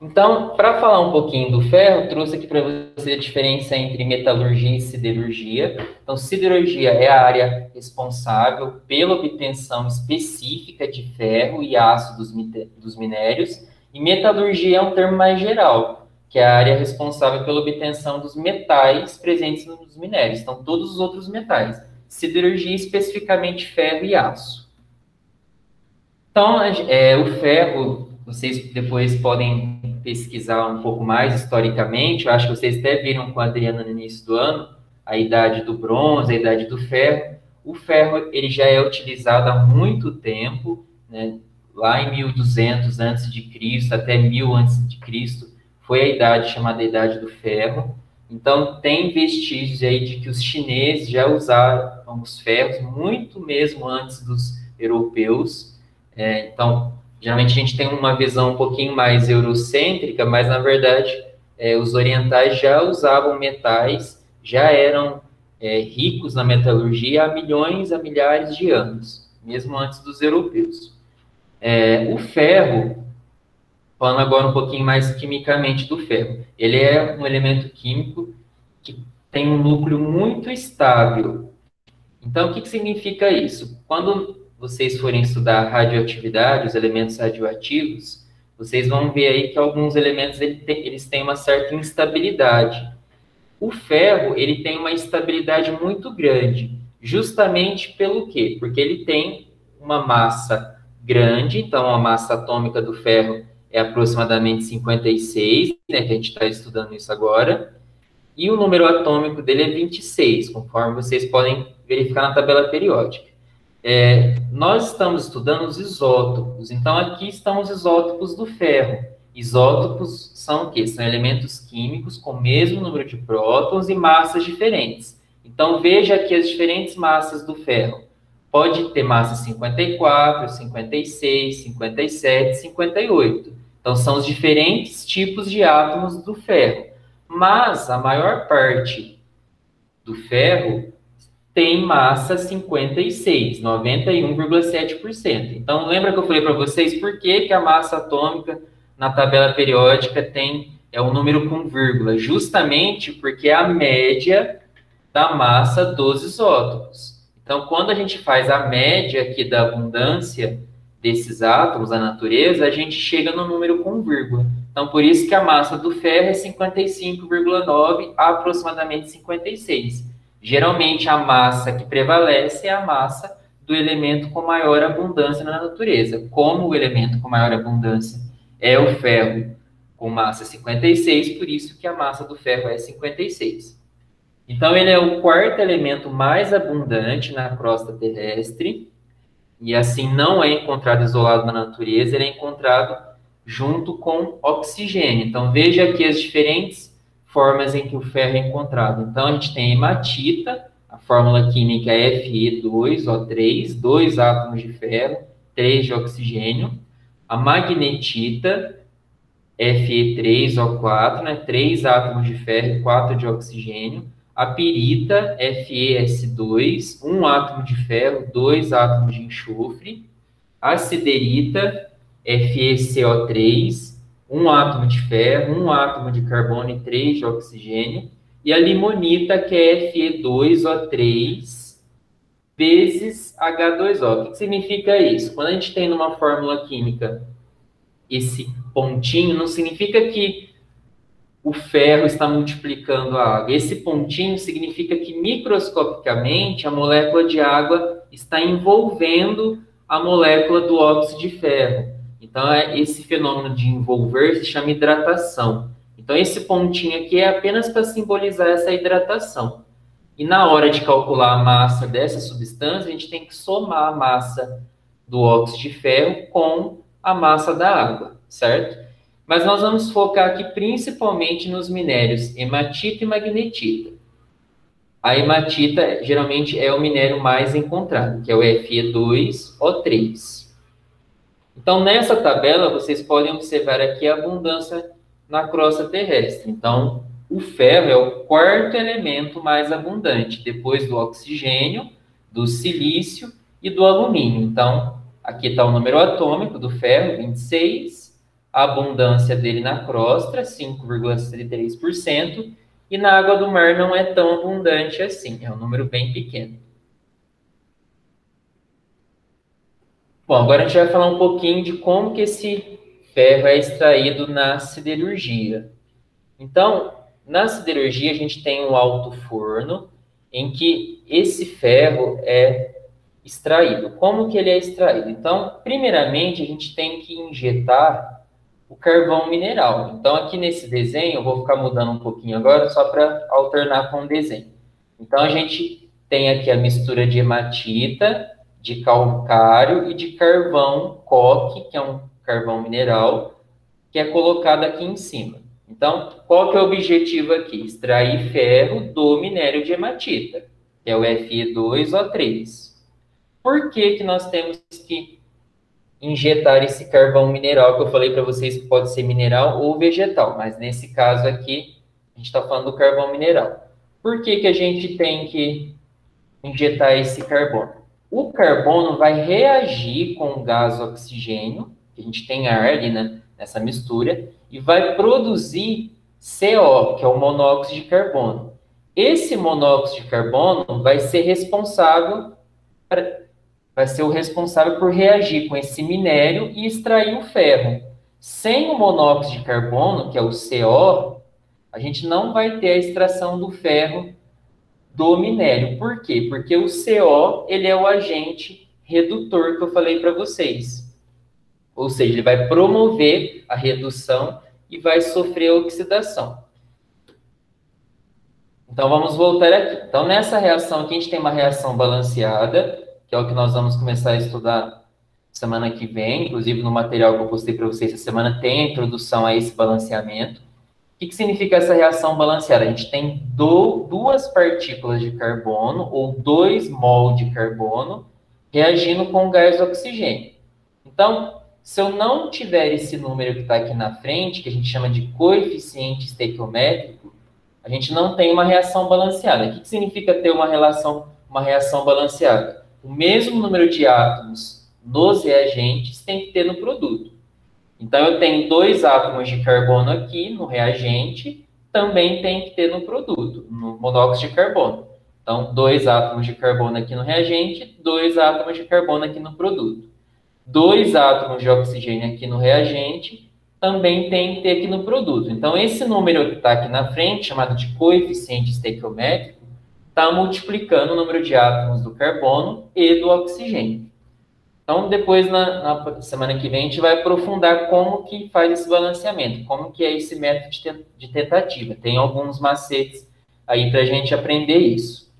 Então, para falar um pouquinho do ferro, trouxe aqui para você a diferença entre metalurgia e siderurgia. Então, siderurgia é a área responsável pela obtenção específica de ferro e aço dos minérios, e metalurgia é um termo mais geral, que é a área responsável pela obtenção dos metais presentes nos minérios. Então, todos os outros metais. Siderurgia, especificamente ferro e aço. Então, o ferro, vocês depois podem pesquisar um pouco mais historicamente, eu acho que vocês até viram com a Adriana no início do ano, a idade do bronze, a idade do ferro. O ferro ele já é utilizado há muito tempo, né? Lá em 1200 antes de Cristo até 1000 antes de Cristo foi a idade chamada Idade do Ferro. Então tem vestígios aí de que os chineses já usaram os ferros muito mesmo antes dos europeus. Então geralmente a gente tem uma visão um pouquinho mais eurocêntrica, mas na verdade os orientais já usavam metais, já eram ricos na metalurgia há milhões, há milhares de anos, mesmo antes dos europeus. O ferro, falando agora um pouquinho mais quimicamente do ferro, ele é um elemento químico que tem um núcleo muito estável. Então, o que significa isso? Quando vocês forem estudar radioatividade, os elementos radioativos, vocês vão ver aí que alguns elementos eles têm uma certa instabilidade. O ferro, ele tem uma estabilidade muito grande, justamente pelo quê? Porque ele tem uma massa grande, então a massa atômica do ferro é aproximadamente 56, né, que a gente está estudando isso agora, e o número atômico dele é 26, conforme vocês podem verificar na tabela periódica. Nós estamos estudando os isótopos, então aqui estão os isótopos do ferro. Isótopos são o quê? São elementos químicos com o mesmo número de prótons e massas diferentes. Então, veja aqui as diferentes massas do ferro. Pode ter massa 54, 56, 57, 58. Então, são os diferentes tipos de átomos do ferro. Mas a maior parte do ferro tem massa 56, 91,7%. Então, lembra que eu falei para vocês por que a massa atômica na tabela periódica é um número com vírgula? Justamente porque é a média da massa dos isótopos. Então, quando a gente faz a média aqui da abundância desses átomos na natureza, a gente chega no número com vírgula. Então, por isso que a massa do ferro é 55,9 a aproximadamente 56. Geralmente, a massa que prevalece é a massa do elemento com maior abundância na natureza. Como o elemento com maior abundância é o ferro com massa 56, por isso que a massa do ferro é 56. Então, ele é o quarto elemento mais abundante na crosta terrestre, e assim não é encontrado isolado na natureza, ele é encontrado junto com oxigênio. Então, veja aqui as diferentes formas em que o ferro é encontrado. Então, a gente tem a hematita, a fórmula química é Fe2O3, 2 átomos de ferro, 3 de oxigênio. A magnetita, Fe3O4, né, 3 átomos de ferro e 4 de oxigênio. A pirita, FeS2, 1 átomo de ferro, 2 átomos de enxofre. A siderita, FeCO3, 1 átomo de ferro, 1 átomo de carbono e 3 de oxigênio. E a limonita, que é Fe2O3 vezes H2O. O que significa isso? Quando a gente tem numa fórmula química esse pontinho, não significa que o ferro está multiplicando a água. Esse pontinho significa que microscopicamente a molécula de água está envolvendo a molécula do óxido de ferro. Então, esse fenômeno de envolver se chama hidratação. Então, esse pontinho aqui é apenas para simbolizar essa hidratação. E na hora de calcular a massa dessa substância, a gente tem que somar a massa do óxido de ferro com a massa da água, certo? Mas nós vamos focar aqui principalmente nos minérios hematita e magnetita. A hematita geralmente é o minério mais encontrado, que é o Fe2O3. Então, nessa tabela, vocês podem observar aqui a abundância na crosta terrestre. Então, o ferro é o quarto elemento mais abundante, depois do oxigênio, do silício e do alumínio. Então, aqui está o número atômico do ferro, 26. A abundância dele na crosta, 5,33%, e na água do mar não é tão abundante assim, é um número bem pequeno. Bom, agora a gente vai falar um pouquinho de como que esse ferro é extraído na siderurgia. Então, na siderurgia a gente tem um alto forno, em que esse ferro é extraído. Como que ele é extraído? Então, primeiramente, a gente tem que injetar o carvão mineral. Então, aqui nesse desenho, eu vou ficar mudando um pouquinho agora, só para alternar com o desenho. Então, a gente tem aqui a mistura de hematita, de calcário e de carvão coque, que é um carvão mineral, que é colocado aqui em cima. Então, qual que é o objetivo aqui? Extrair ferro do minério de hematita, que é o Fe2O3. Por que que nós temos que injetar esse carvão mineral, que eu falei para vocês que pode ser mineral ou vegetal, mas nesse caso aqui, a gente está falando do carvão mineral. Por que que a gente tem que injetar esse carbono? O carbono vai reagir com o gás oxigênio, que a gente tem ar ali nessa mistura, e vai produzir CO, que é o monóxido de carbono. Esse monóxido de carbono vai ser o responsável por reagir com esse minério e extrair o ferro. Sem o monóxido de carbono, que é o CO, a gente não vai ter a extração do ferro do minério. Por quê? Porque o CO, ele é o agente redutor que eu falei para vocês. Ou seja, ele vai promover a redução e vai sofrer a oxidação. Então, vamos voltar aqui. Então, nessa reação aqui, a gente tem uma reação balanceada, que é o que nós vamos começar a estudar semana que vem. Inclusive, no material que eu postei para vocês essa semana, tem a introdução a esse balanceamento. O que significa essa reação balanceada? A gente tem duas partículas de carbono, ou 2 mol de carbono, reagindo com o gás oxigênio. Então, se eu não tiver esse número que está aqui na frente, que a gente chama de coeficiente estequiométrico, a gente não tem uma reação balanceada. O que significa ter uma reação balanceada? O mesmo número de átomos nos reagentes tem que ter no produto. Então, eu tenho 2 átomos de carbono aqui no reagente, também tem que ter no produto, no monóxido de carbono. Então, 2 átomos de carbono aqui no reagente, 2 átomos de carbono aqui no produto. 2 átomos de oxigênio aqui no reagente, também tem que ter aqui no produto. Então, esse número que está aqui na frente, chamado de coeficiente estequiométrico, está multiplicando o número de átomos do carbono e do oxigênio. Então, depois, na semana que vem, a gente vai aprofundar como que faz esse balanceamento, como que é esse método de tentativa. Tem alguns macetes aí para a gente aprender isso.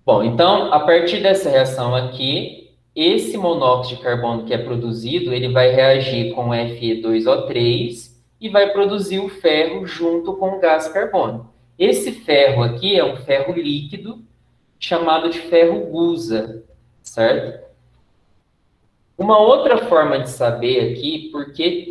Bom, então, a partir dessa reação aqui, esse monóxido de carbono que é produzido, ele vai reagir com Fe2O3 e vai produzir o ferro junto com o gás carbônico. Esse ferro aqui é um ferro líquido, chamado de ferro gusa, certo? Uma outra forma de saber aqui,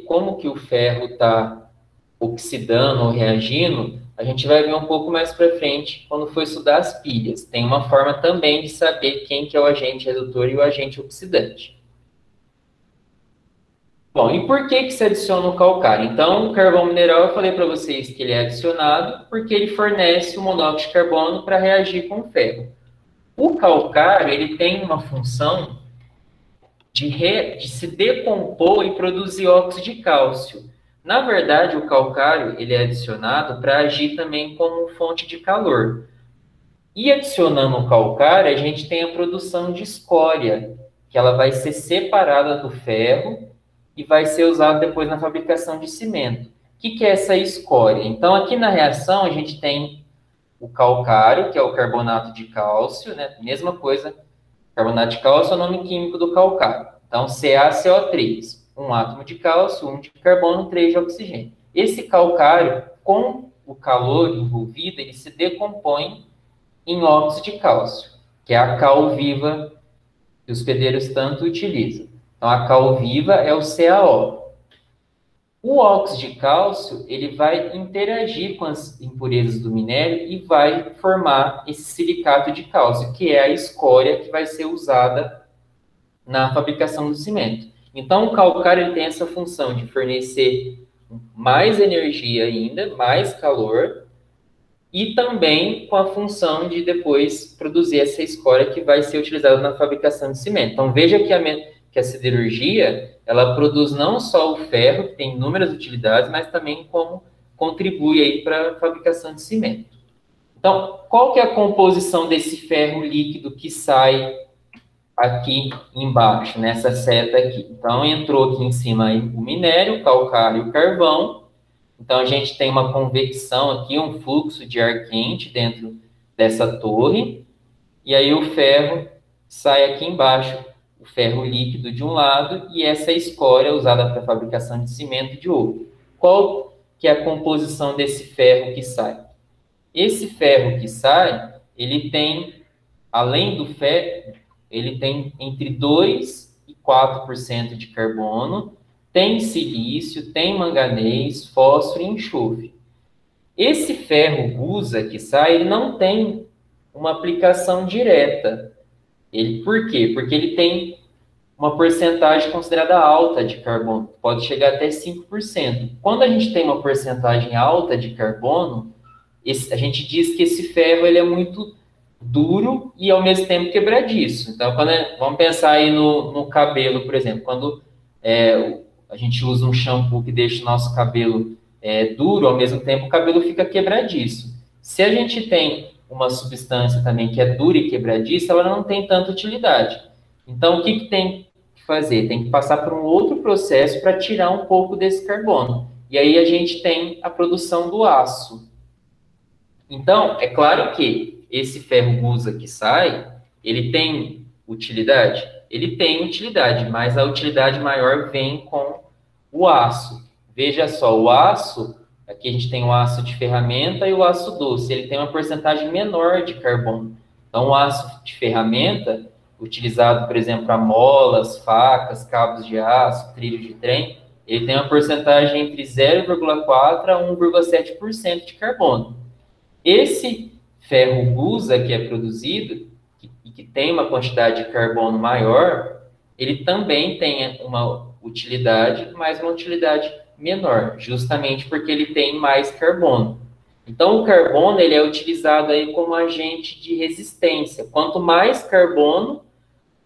como que o ferro está oxidando ou reagindo, a gente vai ver um pouco mais para frente, quando for estudar as pilhas. Tem uma forma também de saber quem que é o agente redutor e o agente oxidante. Bom, e por que se adiciona o calcário? Então, o carvão mineral, eu falei para vocês que ele é adicionado porque ele fornece o monóxido de carbono para reagir com o ferro. O calcário, ele tem uma função de se decompor e produzir óxido de cálcio. Na verdade, o calcário ele é adicionado para agir também como fonte de calor. E adicionando o calcário, a gente tem a produção de escória, que ela vai ser separada do ferro e vai ser usada depois na fabricação de cimento. O que é essa escória? Então, aqui na reação, a gente tem o calcário, que é o carbonato de cálcio, né? Mesma coisa, carbonato de cálcio é o nome químico do calcário. Então, CaCO3, um átomo de cálcio, 1 de carbono, 3 de oxigênio. Esse calcário, com o calor envolvido, ele se decompõe em óxido de cálcio, que é a cal viva que os pedreiros tanto utilizam. Então, a cal viva é o CaO. O óxido de cálcio, ele vai interagir com as impurezas do minério e vai formar esse silicato de cálcio, que é a escória que vai ser usada na fabricação do cimento. Então, o calcário ele tem essa função de fornecer mais energia ainda, mais calor, e também com a função de depois produzir essa escória que vai ser utilizada na fabricação de cimento. Então, veja que a siderurgia, ela produz não só o ferro, que tem inúmeras utilidades, mas também como contribui aí para a fabricação de cimento. Então, qual que é a composição desse ferro líquido que sai aqui embaixo, nessa seta aqui. Então, entrou aqui em cima aí o minério, o calcário e o carvão. Então, a gente tem uma convecção aqui, um fluxo de ar quente dentro dessa torre. E aí o ferro sai aqui embaixo, o ferro líquido de um lado e essa escória usada para a fabricação de cimento de outro. Qual que é a composição desse ferro que sai? Esse ferro que sai, ele tem, além do ferro, ele tem entre 2% e 4% de carbono, tem silício, tem manganês, fósforo e enxofre. Esse ferro gusa que sai, ele não tem uma aplicação direta. Por quê? Porque ele tem uma porcentagem considerada alta de carbono, pode chegar até 5%. Quando a gente tem uma porcentagem alta de carbono, a gente diz que esse ferro ele é muito duro e ao mesmo tempo quebradiço. Então, vamos pensar aí no cabelo, por exemplo, quando a gente usa um shampoo que deixa o nosso cabelo duro, ao mesmo tempo o cabelo fica quebradiço. Se a gente tem uma substância também que é dura e quebradiça, ela não tem tanta utilidade. Então, o que tem que fazer? Tem que passar por um outro processo para tirar um pouco desse carbono. E aí a gente tem a produção do aço. Então, é claro que esse ferro gusa que sai, ele tem utilidade? Ele tem utilidade, mas a utilidade maior vem com o aço. Veja só, o aço, aqui a gente tem o aço de ferramenta e o aço doce, ele tem uma porcentagem menor de carbono. Então, o aço de ferramenta, utilizado, por exemplo, para molas, facas, cabos de aço, trilho de trem, ele tem uma porcentagem entre 0,4% a 1,7% de carbono. Esse ferro gusa que é produzido, e que tem uma quantidade de carbono maior, ele também tem uma utilidade, mas uma utilidade menor, justamente porque ele tem mais carbono. Então, o carbono ele é utilizado aí como agente de resistência. Quanto mais carbono,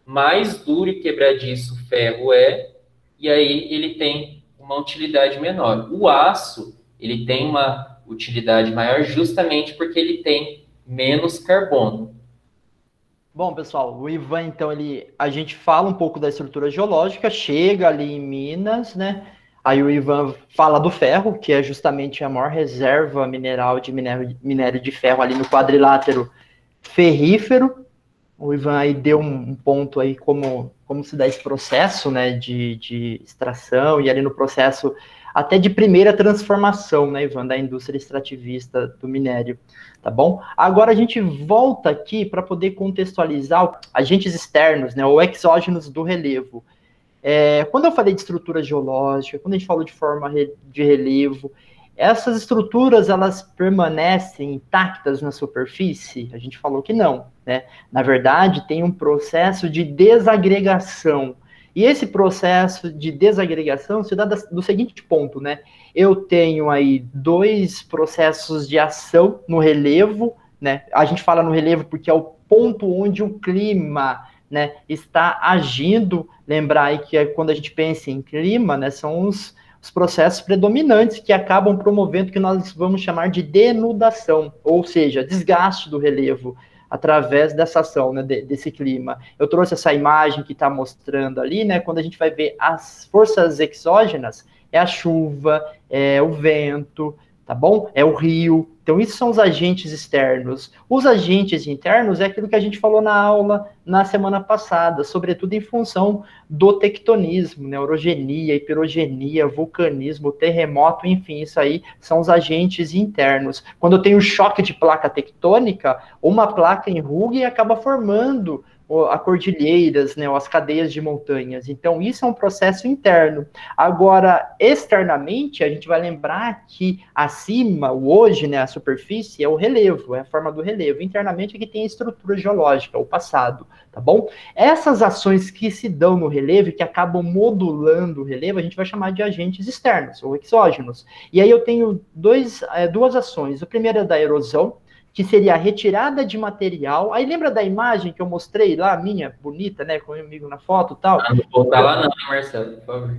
mais duro e quebradiço o ferro é, e aí ele tem uma utilidade menor. O aço, ele tem uma utilidade maior justamente porque ele tem menos carbono. Bom, pessoal, o Ivan, então, a gente fala um pouco da estrutura geológica, chega ali em Minas, né? Aí o Ivan fala do ferro, que é justamente a maior reserva mineral de minério de ferro ali no quadrilátero ferrífero. O Ivan aí deu um ponto aí como se dá esse processo, né, de extração e ali no processo até de primeira transformação, né, Ivan, da indústria extrativista do minério, tá bom? Agora a gente volta aqui para poder contextualizar agentes externos, né, ou exógenos do relevo. Quando eu falei de estrutura geológica, quando a gente falou de forma de relevo, essas estruturas, elas permanecem intactas na superfície? A gente falou que não, né? Na verdade, tem um processo de desagregação. E esse processo de desagregação se dá do seguinte ponto, né? Eu tenho aí dois processos de ação no relevo, né? A gente fala no relevo porque é o ponto onde o clima, né, está agindo. Lembrar aí que quando a gente pensa em clima, né, são os processos predominantes que acabam promovendo o que nós vamos chamar de denudação, ou seja, desgaste do relevo através dessa ação, né, desse clima. Eu trouxe essa imagem que está mostrando ali, né, quando a gente vai ver as forças exógenas, é a chuva, é o vento, tá bom? É o rio. Então, isso são os agentes externos. Os agentes internos é aquilo que a gente falou na aula na semana passada, sobretudo em função do tectonismo, né? Orogenia, hiperogenia, vulcanismo, terremoto, enfim, isso aí são os agentes internos. Quando eu tenho choque de placa tectônica, uma placa enruga e acaba formando as cordilheiras, né, ou as cadeias de montanhas. Então, isso é um processo interno. Agora, externamente, a gente vai lembrar que acima, o hoje, né, a superfície, é o relevo, é a forma do relevo. Internamente, aqui tem a estrutura geológica, o passado, tá bom? Essas ações que se dão no relevo, que acabam modulando o relevo, a gente vai chamar de agentes externos, ou exógenos. E aí eu tenho duas ações. O primeiro é da erosão, que seria a retirada de material. Aí lembra da imagem que eu mostrei lá, minha, bonita, né, comigo na foto e tal? Não vou botar lá não, Marcelo, por favor.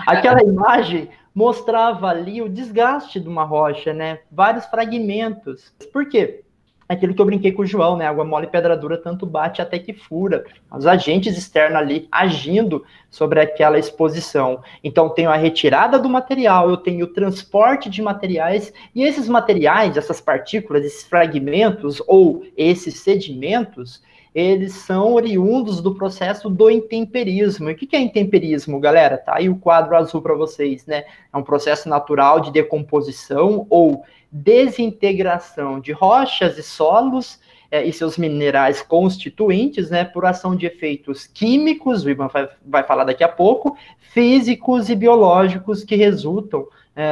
Aquela imagem mostrava ali o desgaste de uma rocha, né, vários fragmentos. Por quê? aquilo que eu brinquei com o João, né? Água mole e pedra dura, tanto bate até que fura. Os agentes externos ali agindo sobre aquela exposição. Então, tenho a retirada do material, eu tenho o transporte de materiais, e esses materiais, essas partículas, esses fragmentos ou esses sedimentos, eles são oriundos do processo do intemperismo. E o que é intemperismo, galera? Tá aí o quadro azul para vocês, né? É um processo natural de decomposição ou desintegração de rochas e solos e seus minerais constituintes, né, por ação de efeitos químicos, o Ivan vai falar daqui a pouco, físicos e biológicos que resultam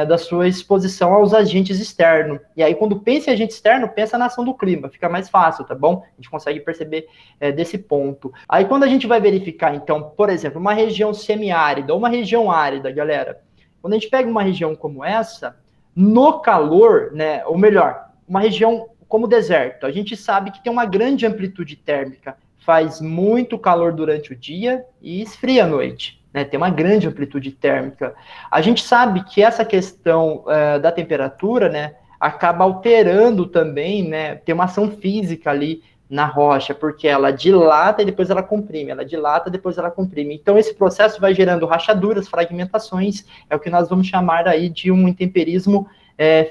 da sua exposição aos agentes externos. E aí, quando pensa em agente externo, pensa na ação do clima, fica mais fácil, tá bom? A gente consegue perceber desse ponto. Aí, quando a gente vai verificar, então, por exemplo, uma região semiárida ou uma região árida, galera, quando a gente pega uma região como essa, no calor, né, ou melhor, uma região como o deserto, a gente sabe que tem uma grande amplitude térmica, faz muito calor durante o dia e esfria à noite, né, tem uma grande amplitude térmica. A gente sabe que essa questão da temperatura, né, acaba alterando também, né, tem uma ação física ali na rocha, porque ela dilata e depois ela comprime, ela dilata e depois ela comprime. Então, esse processo vai gerando rachaduras, fragmentações, é o que nós vamos chamar aí de um intemperismo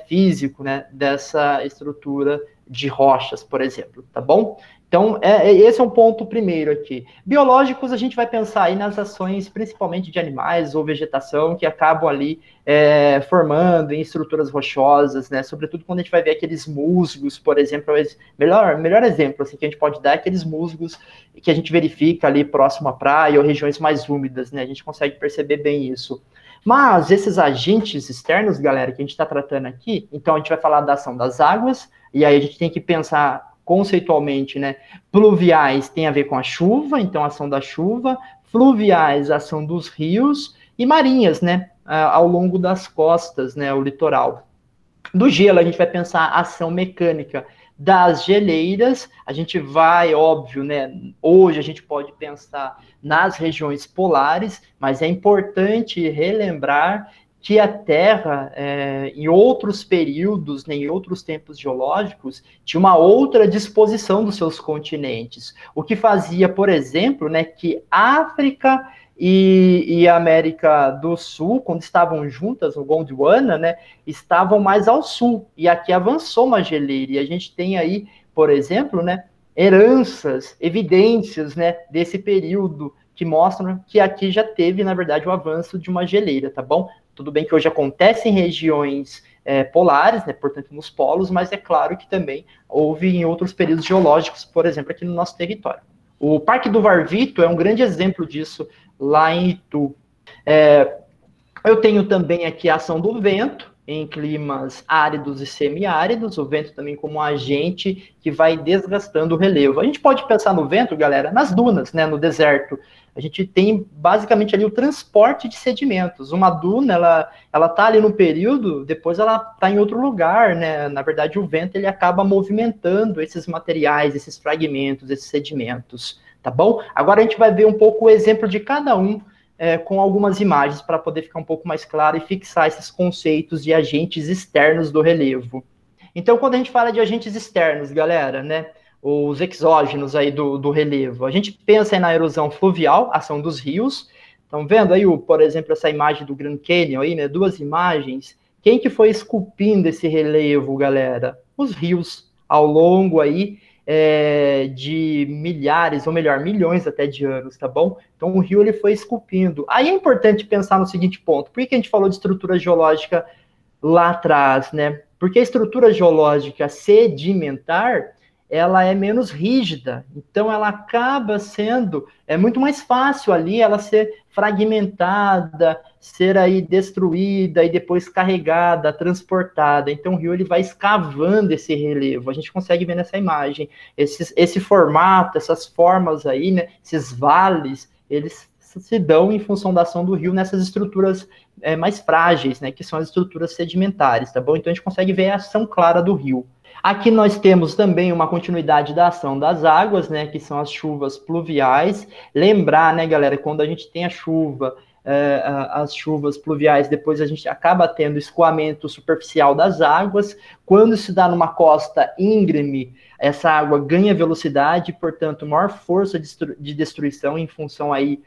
físico, né, dessa estrutura de rochas, por exemplo, tá bom? Então, esse é um ponto primeiro aqui. Biológicos, a gente vai pensar aí nas ações, principalmente de animais ou vegetação, que acabam ali formando em estruturas rochosas, né? Sobretudo quando a gente vai ver aqueles musgos, por exemplo, melhor exemplo assim, que a gente pode dar é aqueles musgos que a gente verifica ali próximo à praia ou regiões mais úmidas, né? A gente consegue perceber bem isso. Mas esses agentes externos, galera, que a gente está tratando aqui, então a gente vai falar da ação das águas, e aí a gente tem que pensar conceitualmente, né? Pluviais tem a ver com a chuva, então a ação da chuva, fluviais, a ação dos rios, e marinhas, né? Ao longo das costas, né? O litoral. Do gelo, a gente vai pensar a ação mecânica das geleiras, a gente vai, óbvio, né? Hoje a gente pode pensar nas regiões polares, mas é importante relembrar que a Terra, em outros períodos, né, em outros tempos geológicos, tinha uma outra disposição dos seus continentes. O que fazia, por exemplo, né, que África e a América do Sul, quando estavam juntas no Gondwana, né, estavam mais ao sul, e aqui avançou uma geleira, e a gente tem aí, por exemplo, né, heranças, evidências, né, desse período que mostram que aqui já teve, na verdade, o avanço de uma geleira, tá bom? Tudo bem que hoje acontece em regiões polares, né, portanto, nos polos, mas é claro que também houve em outros períodos geológicos, por exemplo, aqui no nosso território. O Parque do Varvito é um grande exemplo disso lá em Itu. Eu tenho também aqui a ação do vento em climas áridos e semiáridos, o vento também como um agente que vai desgastando o relevo. A gente pode pensar no vento, galera, nas dunas, né, no deserto. A gente tem basicamente ali o transporte de sedimentos. Uma duna, ela tá ali no período, depois ela tá em outro lugar, né? Na verdade, o vento ele acaba movimentando esses materiais, esses fragmentos, esses sedimentos, tá bom? Agora a gente vai ver um pouco o exemplo de cada um com algumas imagens para poder ficar um pouco mais claro e fixar esses conceitos de agentes externos do relevo. Então, quando a gente fala de agentes externos, galera, né? Os exógenos aí do relevo. A gente pensa aí na erosão fluvial, ação dos rios. Estão vendo aí, por exemplo, essa imagem do Grand Canyon aí, né? Duas imagens. Quem que foi esculpindo esse relevo, galera? Os rios, ao longo aí de milhares, ou melhor, milhões até de anos, tá bom? Então o rio ele foi esculpindo. Aí é importante pensar no seguinte ponto. Por que a gente falou de estrutura geológica lá atrás, né? Porque a estrutura geológica sedimentar ela é menos rígida, então ela acaba sendo muito mais fácil ali ela ser fragmentada, ser aí destruída e depois carregada, transportada. Então o rio ele vai escavando esse relevo. A gente consegue ver nessa imagem esse formato, essas formas aí, né? Esses vales, eles se dão em função da ação do rio nessas estruturas mais frágeis, né? Que são as estruturas sedimentares, tá bom? Então a gente consegue ver a ação clara do rio. Aqui nós temos também uma continuidade da ação das águas, né, que são as chuvas pluviais. Lembrar, né, galera, quando a gente tem a chuva as chuvas pluviais, depois a gente acaba tendo escoamento superficial das águas. Quando se dá numa costa íngreme, essa água ganha velocidade, portanto, maior força de destruição em função aí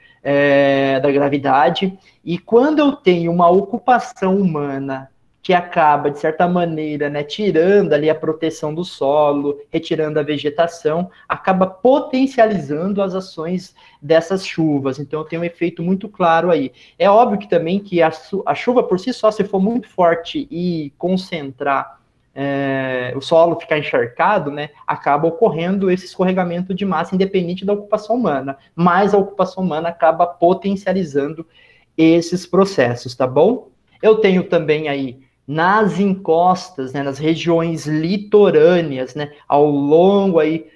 da gravidade. E quando eu tenho uma ocupação humana que acaba, de certa maneira, né, tirando ali a proteção do solo, retirando a vegetação, acaba potencializando as ações dessas chuvas. Então, tem um efeito muito claro aí. É óbvio que também que a chuva por si só, se for muito forte e concentrar o solo ficar encharcado, né, acaba ocorrendo esse escorregamento de massa independente da ocupação humana, mas a ocupação humana acaba potencializando esses processos, tá bom? Eu tenho também aí nas encostas, né, nas regiões litorâneas, né, ao longo aí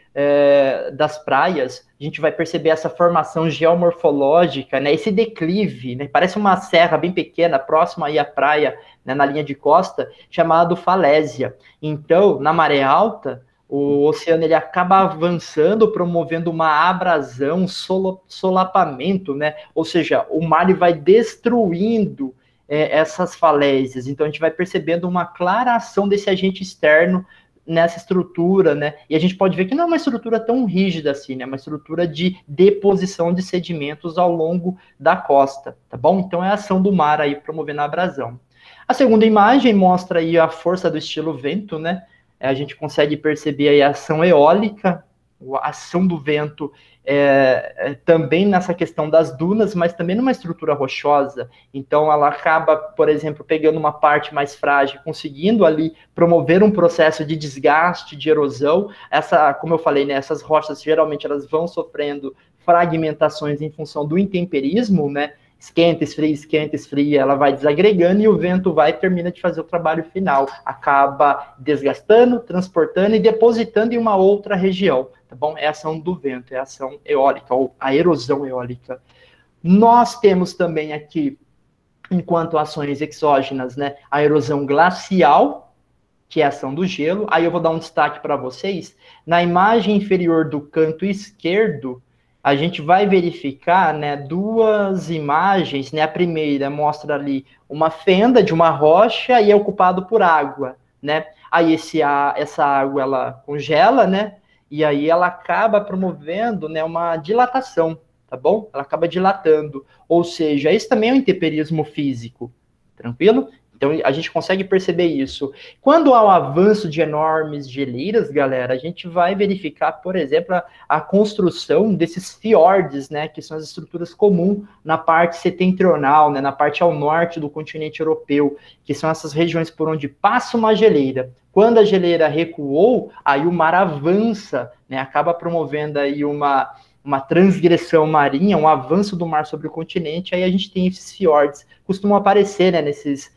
das praias, a gente vai perceber essa formação geomorfológica, né, esse declive, né, parece uma serra bem pequena, próxima aí à praia, né, na linha de costa, chamado falésia. Então, na maré alta, o oceano ele acaba avançando, promovendo uma abrasão, solapamento, né, ou seja, o mar ele vai destruindo essas falésias. Então, a gente vai percebendo uma clara ação desse agente externo nessa estrutura, né? E a gente pode ver que não é uma estrutura tão rígida assim, né? É uma estrutura de deposição de sedimentos ao longo da costa, tá bom? Então, é a ação do mar aí promovendo a abrasão. A segunda imagem mostra aí a força do estilo vento, né? A gente consegue perceber aí a ação eólica, a ação do vento também nessa questão das dunas, mas também numa estrutura rochosa. Então, ela acaba, por exemplo, pegando uma parte mais frágil, conseguindo ali promover um processo de desgaste, de erosão. Como eu falei, né, essas rochas, geralmente, elas vão sofrendo fragmentações em função do intemperismo, né? Esquenta, esfria, ela vai desagregando e o vento vai e termina de fazer o trabalho final. Acaba desgastando, transportando e depositando em uma outra região, tá bom? É a ação do vento, é a ação eólica, ou a erosão eólica. Nós temos também aqui, enquanto ações exógenas, né, a erosão glacial, que é a ação do gelo. Aí eu vou dar um destaque para vocês. Na imagem inferior do canto esquerdo, a gente vai verificar, né, duas imagens, né, a primeira mostra ali uma fenda de uma rocha e é ocupado por água, né, aí essa água, ela congela, né, e aí ela acaba promovendo, né, uma dilatação, tá bom? Ela acaba dilatando, ou seja, esse também é um intemperismo físico, tranquilo? Então, a gente consegue perceber isso. Quando há um avanço de enormes geleiras, galera, a gente vai verificar, por exemplo, a construção desses fiordes, né, que são as estruturas comuns na parte setentrional, né, na parte ao norte do continente europeu, que são essas regiões por onde passa uma geleira. Quando a geleira recuou, aí o mar avança, né, acaba promovendo aí uma transgressão marinha, um avanço do mar sobre o continente, aí a gente tem esses fiordes, costumam aparecer, né, nesses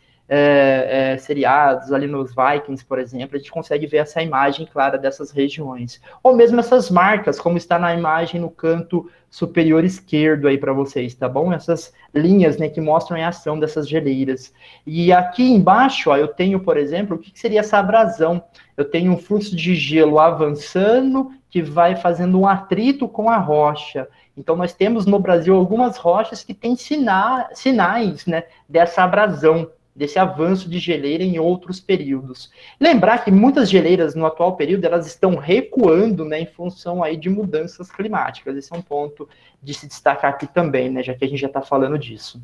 seriados, ali nos Vikings, por exemplo, a gente consegue ver essa imagem clara dessas regiões. Ou mesmo essas marcas, como está na imagem no canto superior esquerdo aí para vocês, tá bom? Essas linhas, né, que mostram a ação dessas geleiras. E aqui embaixo, ó, eu tenho, por exemplo, o que seria essa abrasão? Eu tenho um fluxo de gelo avançando que vai fazendo um atrito com a rocha. Então, nós temos no Brasil algumas rochas que têm sinais, né, dessa abrasão, desse avanço de geleira em outros períodos. Lembrar que muitas geleiras no atual período, elas estão recuando, né, em função aí de mudanças climáticas. Esse é um ponto de se destacar aqui também, né, já que a gente já está falando disso.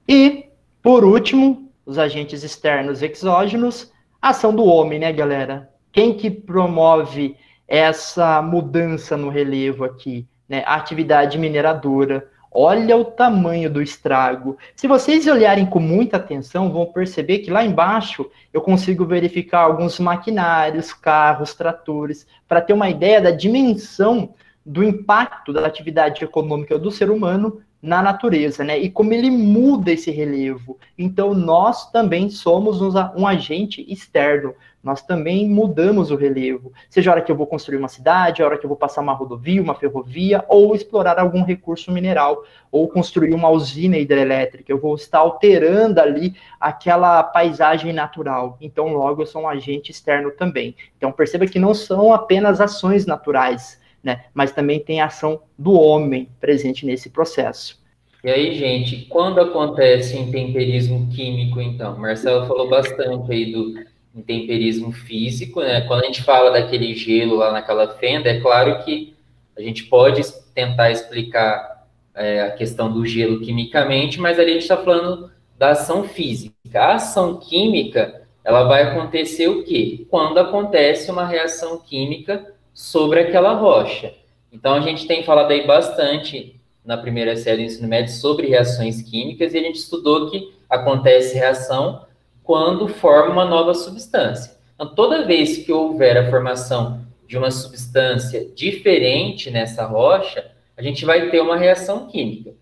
E, por último, os agentes externos exógenos, a ação do homem, né, galera? Quem que promove essa mudança no relevo aqui, né? A atividade mineradora. Olha o tamanho do estrago. Se vocês olharem com muita atenção, vão perceber que lá embaixo eu consigo verificar alguns maquinários, carros, tratores, para ter uma ideia da dimensão do impacto da atividade econômica do ser humano na natureza, né? E como ele muda esse relevo. Então, nós também somos um agente externo. Nós também mudamos o relevo. Seja a hora que eu vou construir uma cidade, a hora que eu vou passar uma rodovia, uma ferrovia, ou explorar algum recurso mineral, ou construir uma usina hidrelétrica. Eu vou estar alterando ali aquela paisagem natural. Então, logo, eu sou um agente externo também. Então, perceba que não são apenas ações naturais, né? Mas também tem a ação do homem presente nesse processo. E aí, gente, quando acontece intemperismo químico, então? Marcelo falou bastante aí do intemperismo físico, né? Quando a gente fala daquele gelo lá naquela fenda, é claro que a gente pode tentar explicar a questão do gelo quimicamente, mas ali a gente está falando da ação física. A ação química, ela vai acontecer o quê? Quando acontece uma reação química sobre aquela rocha. Então, a gente tem falado aí bastante na primeira série do ensino médio sobre reações químicas e a gente estudou que acontece reação quando forma uma nova substância. Então, toda vez que houver a formação de uma substância diferente nessa rocha, a gente vai ter uma reação química.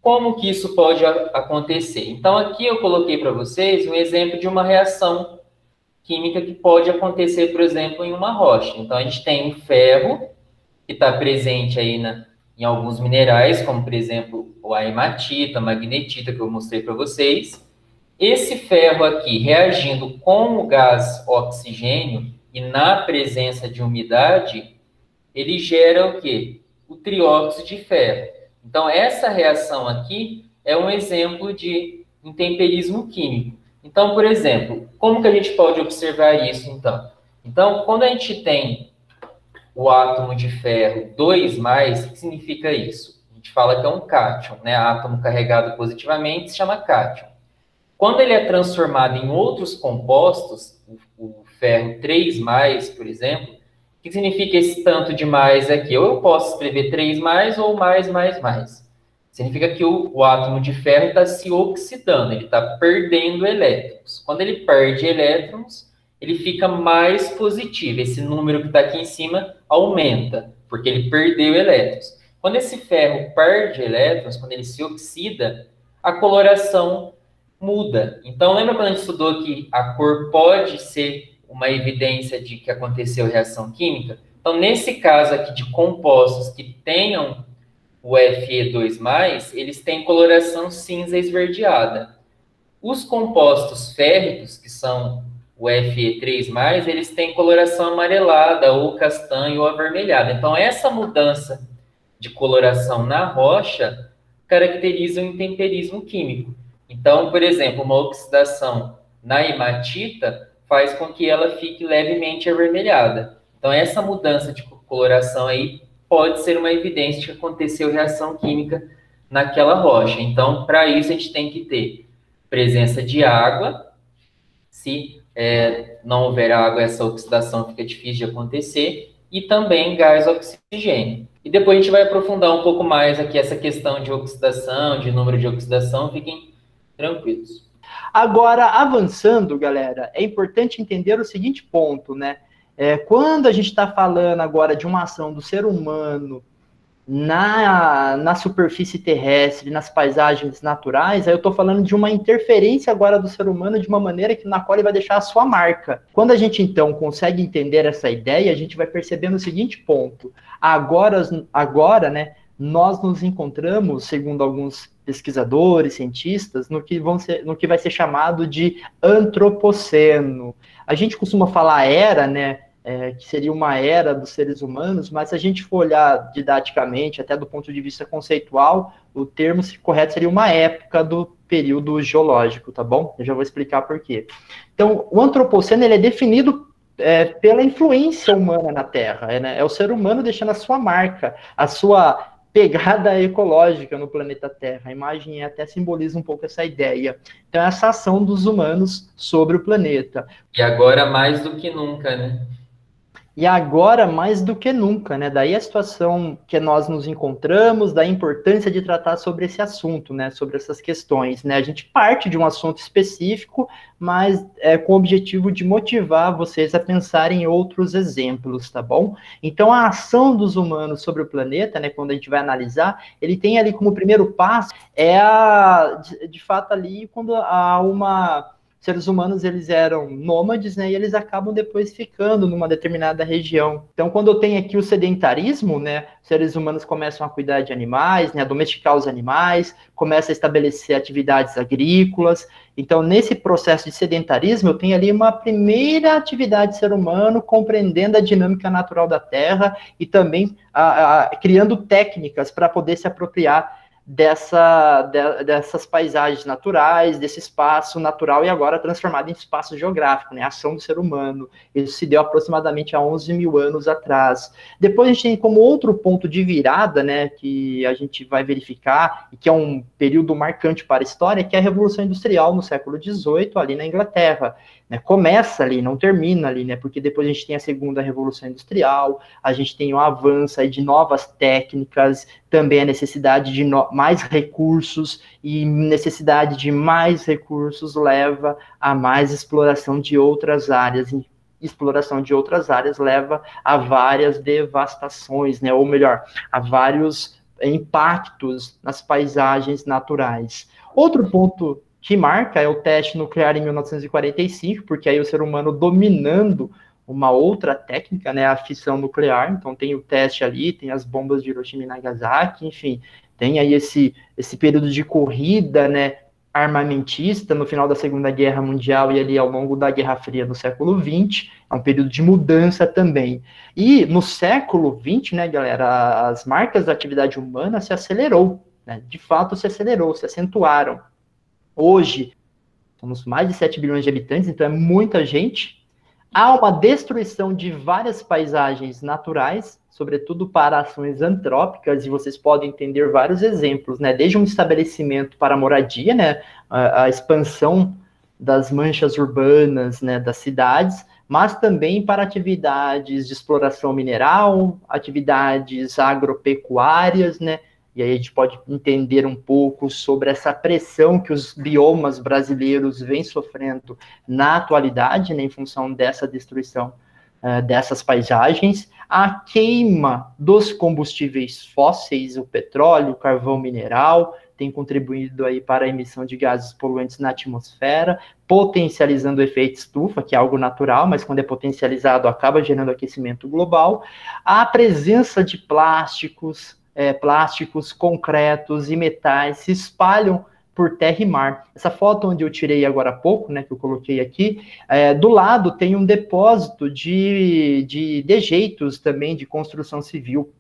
Como que isso pode acontecer? Então, aqui eu coloquei para vocês um exemplo de uma reação química que pode acontecer, por exemplo, em uma rocha. Então, a gente tem o ferro, que está presente aí em alguns minerais, como, por exemplo, a hematita, a magnetita, que eu mostrei para vocês. Esse ferro aqui, reagindo com o gás oxigênio e na presença de umidade, ele gera o quê? O trióxido de ferro. Então, essa reação aqui é um exemplo de intemperismo químico. Então, por exemplo, como que a gente pode observar isso, então? Então, quando a gente tem o átomo de ferro 2+, o que significa isso? A gente fala que é um cátion, né? Átomo carregado positivamente se chama cátion. Quando ele é transformado em outros compostos, o ferro 3+, por exemplo, o que significa esse tanto de mais aqui? Ou eu posso escrever 3+, ou mais. Significa que o átomo de ferro está se oxidando, ele está perdendo elétrons. Quando ele perde elétrons, ele fica mais positivo. Esse número que está aqui em cima aumenta, porque ele perdeu elétrons. Quando esse ferro perde elétrons, quando ele se oxida, a coloração muda. Então, lembra quando a gente estudou que a cor pode ser uma evidência de que aconteceu reação química? Então, nesse caso aqui de compostos que tenham o Fe2+, eles têm coloração cinza esverdeada. Os compostos férricos, que são o Fe3+, eles têm coloração amarelada, ou castanho, ou avermelhada. Então, essa mudança de coloração na rocha caracteriza o intemperismo químico. Então, por exemplo, uma oxidação na hematita faz com que ela fique levemente avermelhada. Então, essa mudança de coloração aí pode ser uma evidência de que aconteceu reação química naquela rocha. Então, para isso, a gente tem que ter presença de água. Se não houver água, essa oxidação fica difícil de acontecer. E também gás oxigênio. E depois a gente vai aprofundar um pouco mais aqui essa questão de oxidação, de número de oxidação. Fiquem tranquilos. Agora, avançando, galera, é importante entender o seguinte ponto, né? Quando a gente está falando agora de uma ação do ser humano na superfície terrestre, nas paisagens naturais, aí eu estou falando de uma interferência agora do ser humano de uma maneira na qual ele vai deixar a sua marca. Quando a gente, então, consegue entender essa ideia, a gente vai percebendo o seguinte ponto. Agora, né, nós nos encontramos, segundo alguns pesquisadores, cientistas, no que vai ser chamado de antropoceno. A gente costuma falar era, né, que seria uma era dos seres humanos, mas se a gente for olhar didaticamente, até do ponto de vista conceitual, o termo correto seria uma época do período geológico, tá bom? Eu já vou explicar por quê. Então, o antropoceno ele é definido pela influência humana na Terra, né? É o ser humano deixando a sua marca, a sua pegada ecológica no planeta Terra. A imagem até simboliza um pouco essa ideia. Então, essa ação dos humanos sobre o planeta. E agora mais do que nunca, né? E agora, mais do que nunca, né? Daí a situação que nós nos encontramos, da importância de tratar sobre esse assunto, né? Sobre essas questões, né? A gente parte de um assunto específico, mas com o objetivo de motivar vocês a pensar em outros exemplos, tá bom? Então, a ação dos humanos sobre o planeta, né? Quando a gente vai analisar, ele tem ali como primeiro passo, de fato ali, quando há seres humanos, eles eram nômades, né, e eles acabam depois ficando numa determinada região. Então, quando eu tenho aqui o sedentarismo, né, seres humanos começam a cuidar de animais, né, a domesticar os animais, começam a estabelecer atividades agrícolas. Então, nesse processo de sedentarismo, eu tenho ali uma primeira atividade do ser humano, compreendendo a dinâmica natural da Terra e também criando técnicas para poder se apropriar dessas paisagens naturais, desse espaço natural e agora transformado em espaço geográfico, né? A ação do ser humano. Isso se deu aproximadamente há 11 mil anos atrás. Depois a gente tem como outro ponto de virada, né, que a gente vai verificar, e que é um período marcante para a história, que é a Revolução Industrial no século XVIII, ali na Inglaterra. Né? Começa ali, não termina ali, né? Porque depois a gente tem a segunda Revolução Industrial, a gente tem o avanço aí de novas técnicas, também a necessidade de mais recursos, e necessidade de mais recursos leva a mais exploração de outras áreas, e exploração de outras áreas leva a várias devastações, né? Ou melhor, a vários impactos nas paisagens naturais. Outro ponto que marca é o teste nuclear em 1945, porque aí o ser humano dominando uma outra técnica, né, a fissão nuclear. Então tem o teste ali, tem as bombas de Hiroshima e Nagasaki, enfim, tem aí esse período de corrida, né, armamentista no final da Segunda Guerra Mundial e ali ao longo da Guerra Fria do século XX, é um período de mudança também. E no século XX, né, galera, as marcas da atividade humana se acelerou, né, de fato se acelerou, se acentuaram. Hoje, somos mais de 7 bilhões de habitantes, então é muita gente. Há uma destruição de várias paisagens naturais, sobretudo para ações antrópicas, e vocês podem entender vários exemplos, né? Desde um estabelecimento para moradia, né? A expansão das manchas urbanas, né? Das cidades, mas também para atividades de exploração mineral, atividades agropecuárias, né? E aí a gente pode entender um pouco sobre essa pressão que os biomas brasileiros vêm sofrendo na atualidade, né, em função dessa destruição dessas paisagens. A queima dos combustíveis fósseis, o petróleo, o carvão mineral, tem contribuído aí para a emissão de gases poluentes na atmosfera, potencializando o efeito estufa, que é algo natural, mas quando é potencializado acaba gerando aquecimento global. A presença de plásticos, concretos e metais se espalham por terra e mar. Essa foto onde eu tirei agora há pouco, né, que eu coloquei aqui, do lado tem um depósito de dejeitos também de construção civil,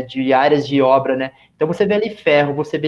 de áreas de obra, né? Então você vê ali ferro, você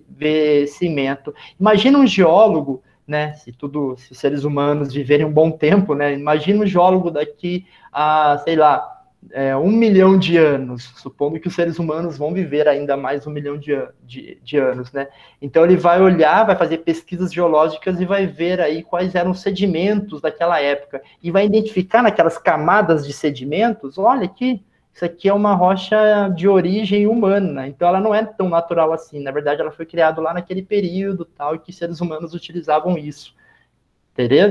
vê cimento. Imagina um geólogo, né? Se os seres humanos viverem um bom tempo, né? Imagina um geólogo daqui a, sei lá, 1 milhão de anos, supondo que os seres humanos vão viver ainda mais 1 milhão de anos, né? Então ele vai olhar, vai fazer pesquisas geológicas e vai ver aí quais eram os sedimentos daquela época, e vai identificar naquelas camadas de sedimentos, olha aqui, isso aqui é uma rocha de origem humana, então ela não é tão natural assim, na verdade ela foi criada lá naquele período, tal, e que seres humanos utilizavam isso.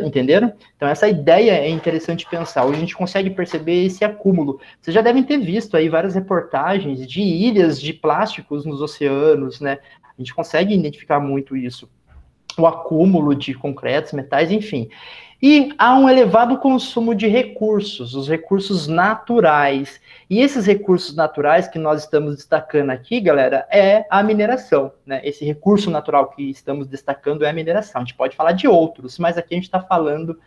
Entenderam? Então essa ideia é interessante pensar. Hoje a gente consegue perceber esse acúmulo. Vocês já devem ter visto aí várias reportagens de ilhas de plásticos nos oceanos, né? A gente consegue identificar muito isso. O acúmulo de concretos, metais, enfim. E há um elevado consumo de recursos, os recursos naturais. E esses recursos naturais que nós estamos destacando aqui, galera, é a mineração, né? Esse recurso natural que estamos destacando é a mineração. A gente pode falar de outros, mas aqui a gente está falando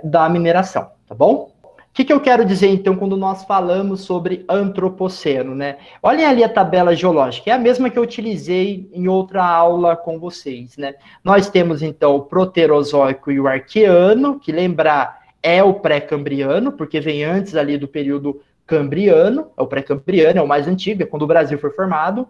da mineração, tá bom? O que eu quero dizer, então, quando nós falamos sobre antropoceno, né? Olhem ali a tabela geológica, é a mesma que eu utilizei em outra aula com vocês, né? Nós temos, então, o Proterozoico e o Arqueano, que, lembrar, é o pré-cambriano, porque vem antes ali do período cambriano, é o pré-cambriano, é o mais antigo, é quando o Brasil foi formado.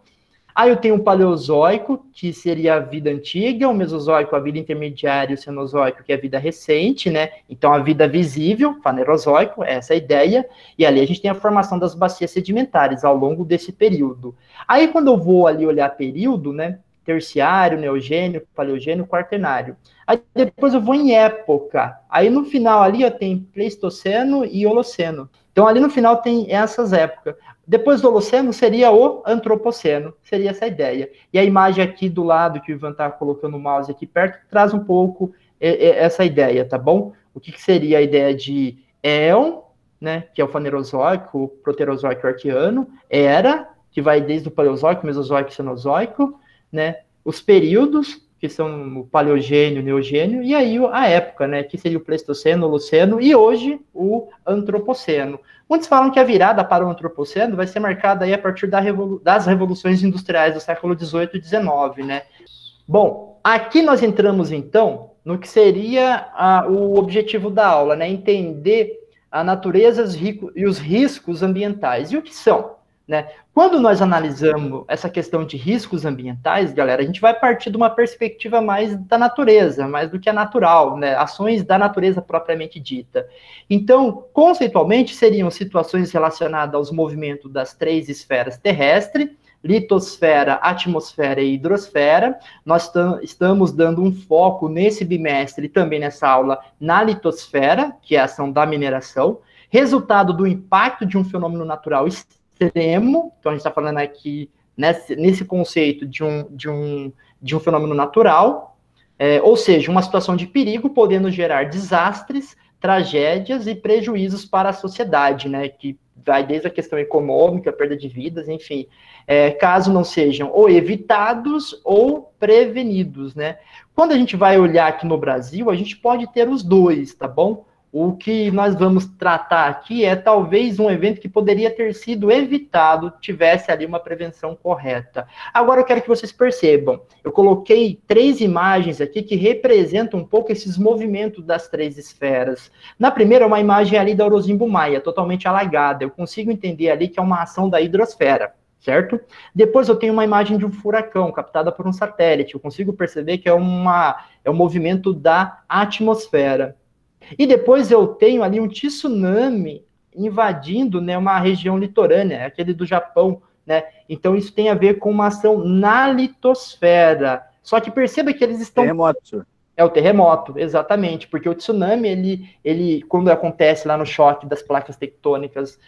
Aí eu tenho o Paleozoico, que seria a vida antiga, o Mesozoico, a vida intermediária, e o Cenozoico, que é a vida recente, né? Então, a vida visível, Fanerozoico, essa é a ideia. E ali a gente tem a formação das bacias sedimentares ao longo desse período. Aí, quando eu vou ali olhar período, né? Terciário, Neogênio, Paleogênio, Quaternário. Aí depois eu vou em época. Aí no final ali, ó, tem Pleistoceno e Holoceno. Então, ali no final tem essas épocas. Depois do Holoceno seria o Antropoceno, seria essa ideia. E a imagem aqui do lado, que o Ivan está colocando o mouse aqui perto, traz um pouco essa ideia, tá bom? O que seria a ideia de Éon, né, que é o Fanerozoico, o Proterozoico Arqueano, Era, que vai desde o Paleozoico, Mesozoico e Cenozoico, né? Os períodos, que são o Paleogênio, o Neogênio, e aí a época, né, que seria o Pleistoceno, o Holoceno, e hoje o Antropoceno. Muitos falam que a virada para o Antropoceno vai ser marcada aí a partir das revoluções industriais do século XVIII e XIX, né? Bom, aqui nós entramos, então, no que seria o objetivo da aula, né? Entender a natureza e os riscos ambientais. E o que são? Né? Quando nós analisamos essa questão de riscos ambientais, galera, a gente vai partir de uma perspectiva mais da natureza, mais do que a natural, né? Ações da natureza propriamente dita. Então, conceitualmente, seriam situações relacionadas aos movimentos das 3 esferas terrestres, litosfera, atmosfera e hidrosfera. Nós estamos dando um foco nesse bimestre e também nessa aula na litosfera, que é a ação da mineração, resultado do impacto de um fenômeno natural extremo. Então, a gente está falando aqui nesse conceito de um fenômeno natural, ou seja, uma situação de perigo podendo gerar desastres, tragédias e prejuízos para a sociedade, né, que vai desde a questão econômica, perda de vidas, enfim, caso não sejam ou evitados ou prevenidos, né. Quando a gente vai olhar aqui no Brasil, a gente pode ter os dois, tá bom? O que nós vamos tratar aqui é talvez um evento que poderia ter sido evitado, tivesse ali uma prevenção correta. Agora eu quero que vocês percebam, eu coloquei 3 imagens aqui que representam um pouco esses movimentos das 3 esferas. Na primeira, uma imagem ali da Orozimbo Maia, totalmente alagada. Eu consigo entender ali que é uma ação da hidrosfera, certo? Depois eu tenho uma imagem de um furacão, captada por um satélite. Eu consigo perceber que é um movimento da atmosfera. E depois eu tenho ali um tsunami invadindo, né, uma região litorânea, aquele do Japão, né? Então isso tem a ver com uma ação na litosfera. Só que perceba que eles estão... Terremoto. É o terremoto, exatamente, porque o tsunami, ele quando acontece lá no choque das placas tectônicas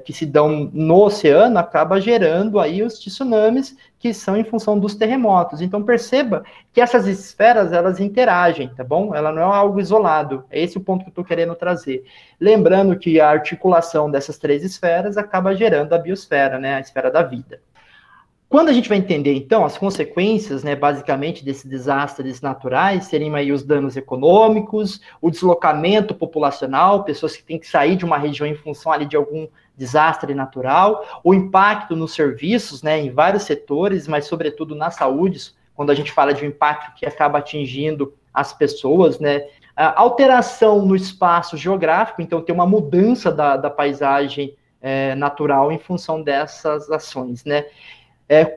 que se dão no oceano, acaba gerando aí os tsunamis que são em função dos terremotos. Então perceba que essas esferas, elas interagem, tá bom? Ela não é algo isolado, é esse o ponto que eu estou querendo trazer. Lembrando que a articulação dessas 3 esferas acaba gerando a biosfera, né, a esfera da vida. Quando a gente vai entender, então, as consequências, né, basicamente, desses desastres naturais, seriam aí os danos econômicos, o deslocamento populacional, pessoas que têm que sair de uma região em função ali de algum desastre natural, o impacto nos serviços, né, em vários setores, mas sobretudo na saúde, quando a gente fala de um impacto que acaba atingindo as pessoas, né, a alteração no espaço geográfico, então tem uma mudança da paisagem natural em função dessas ações, né.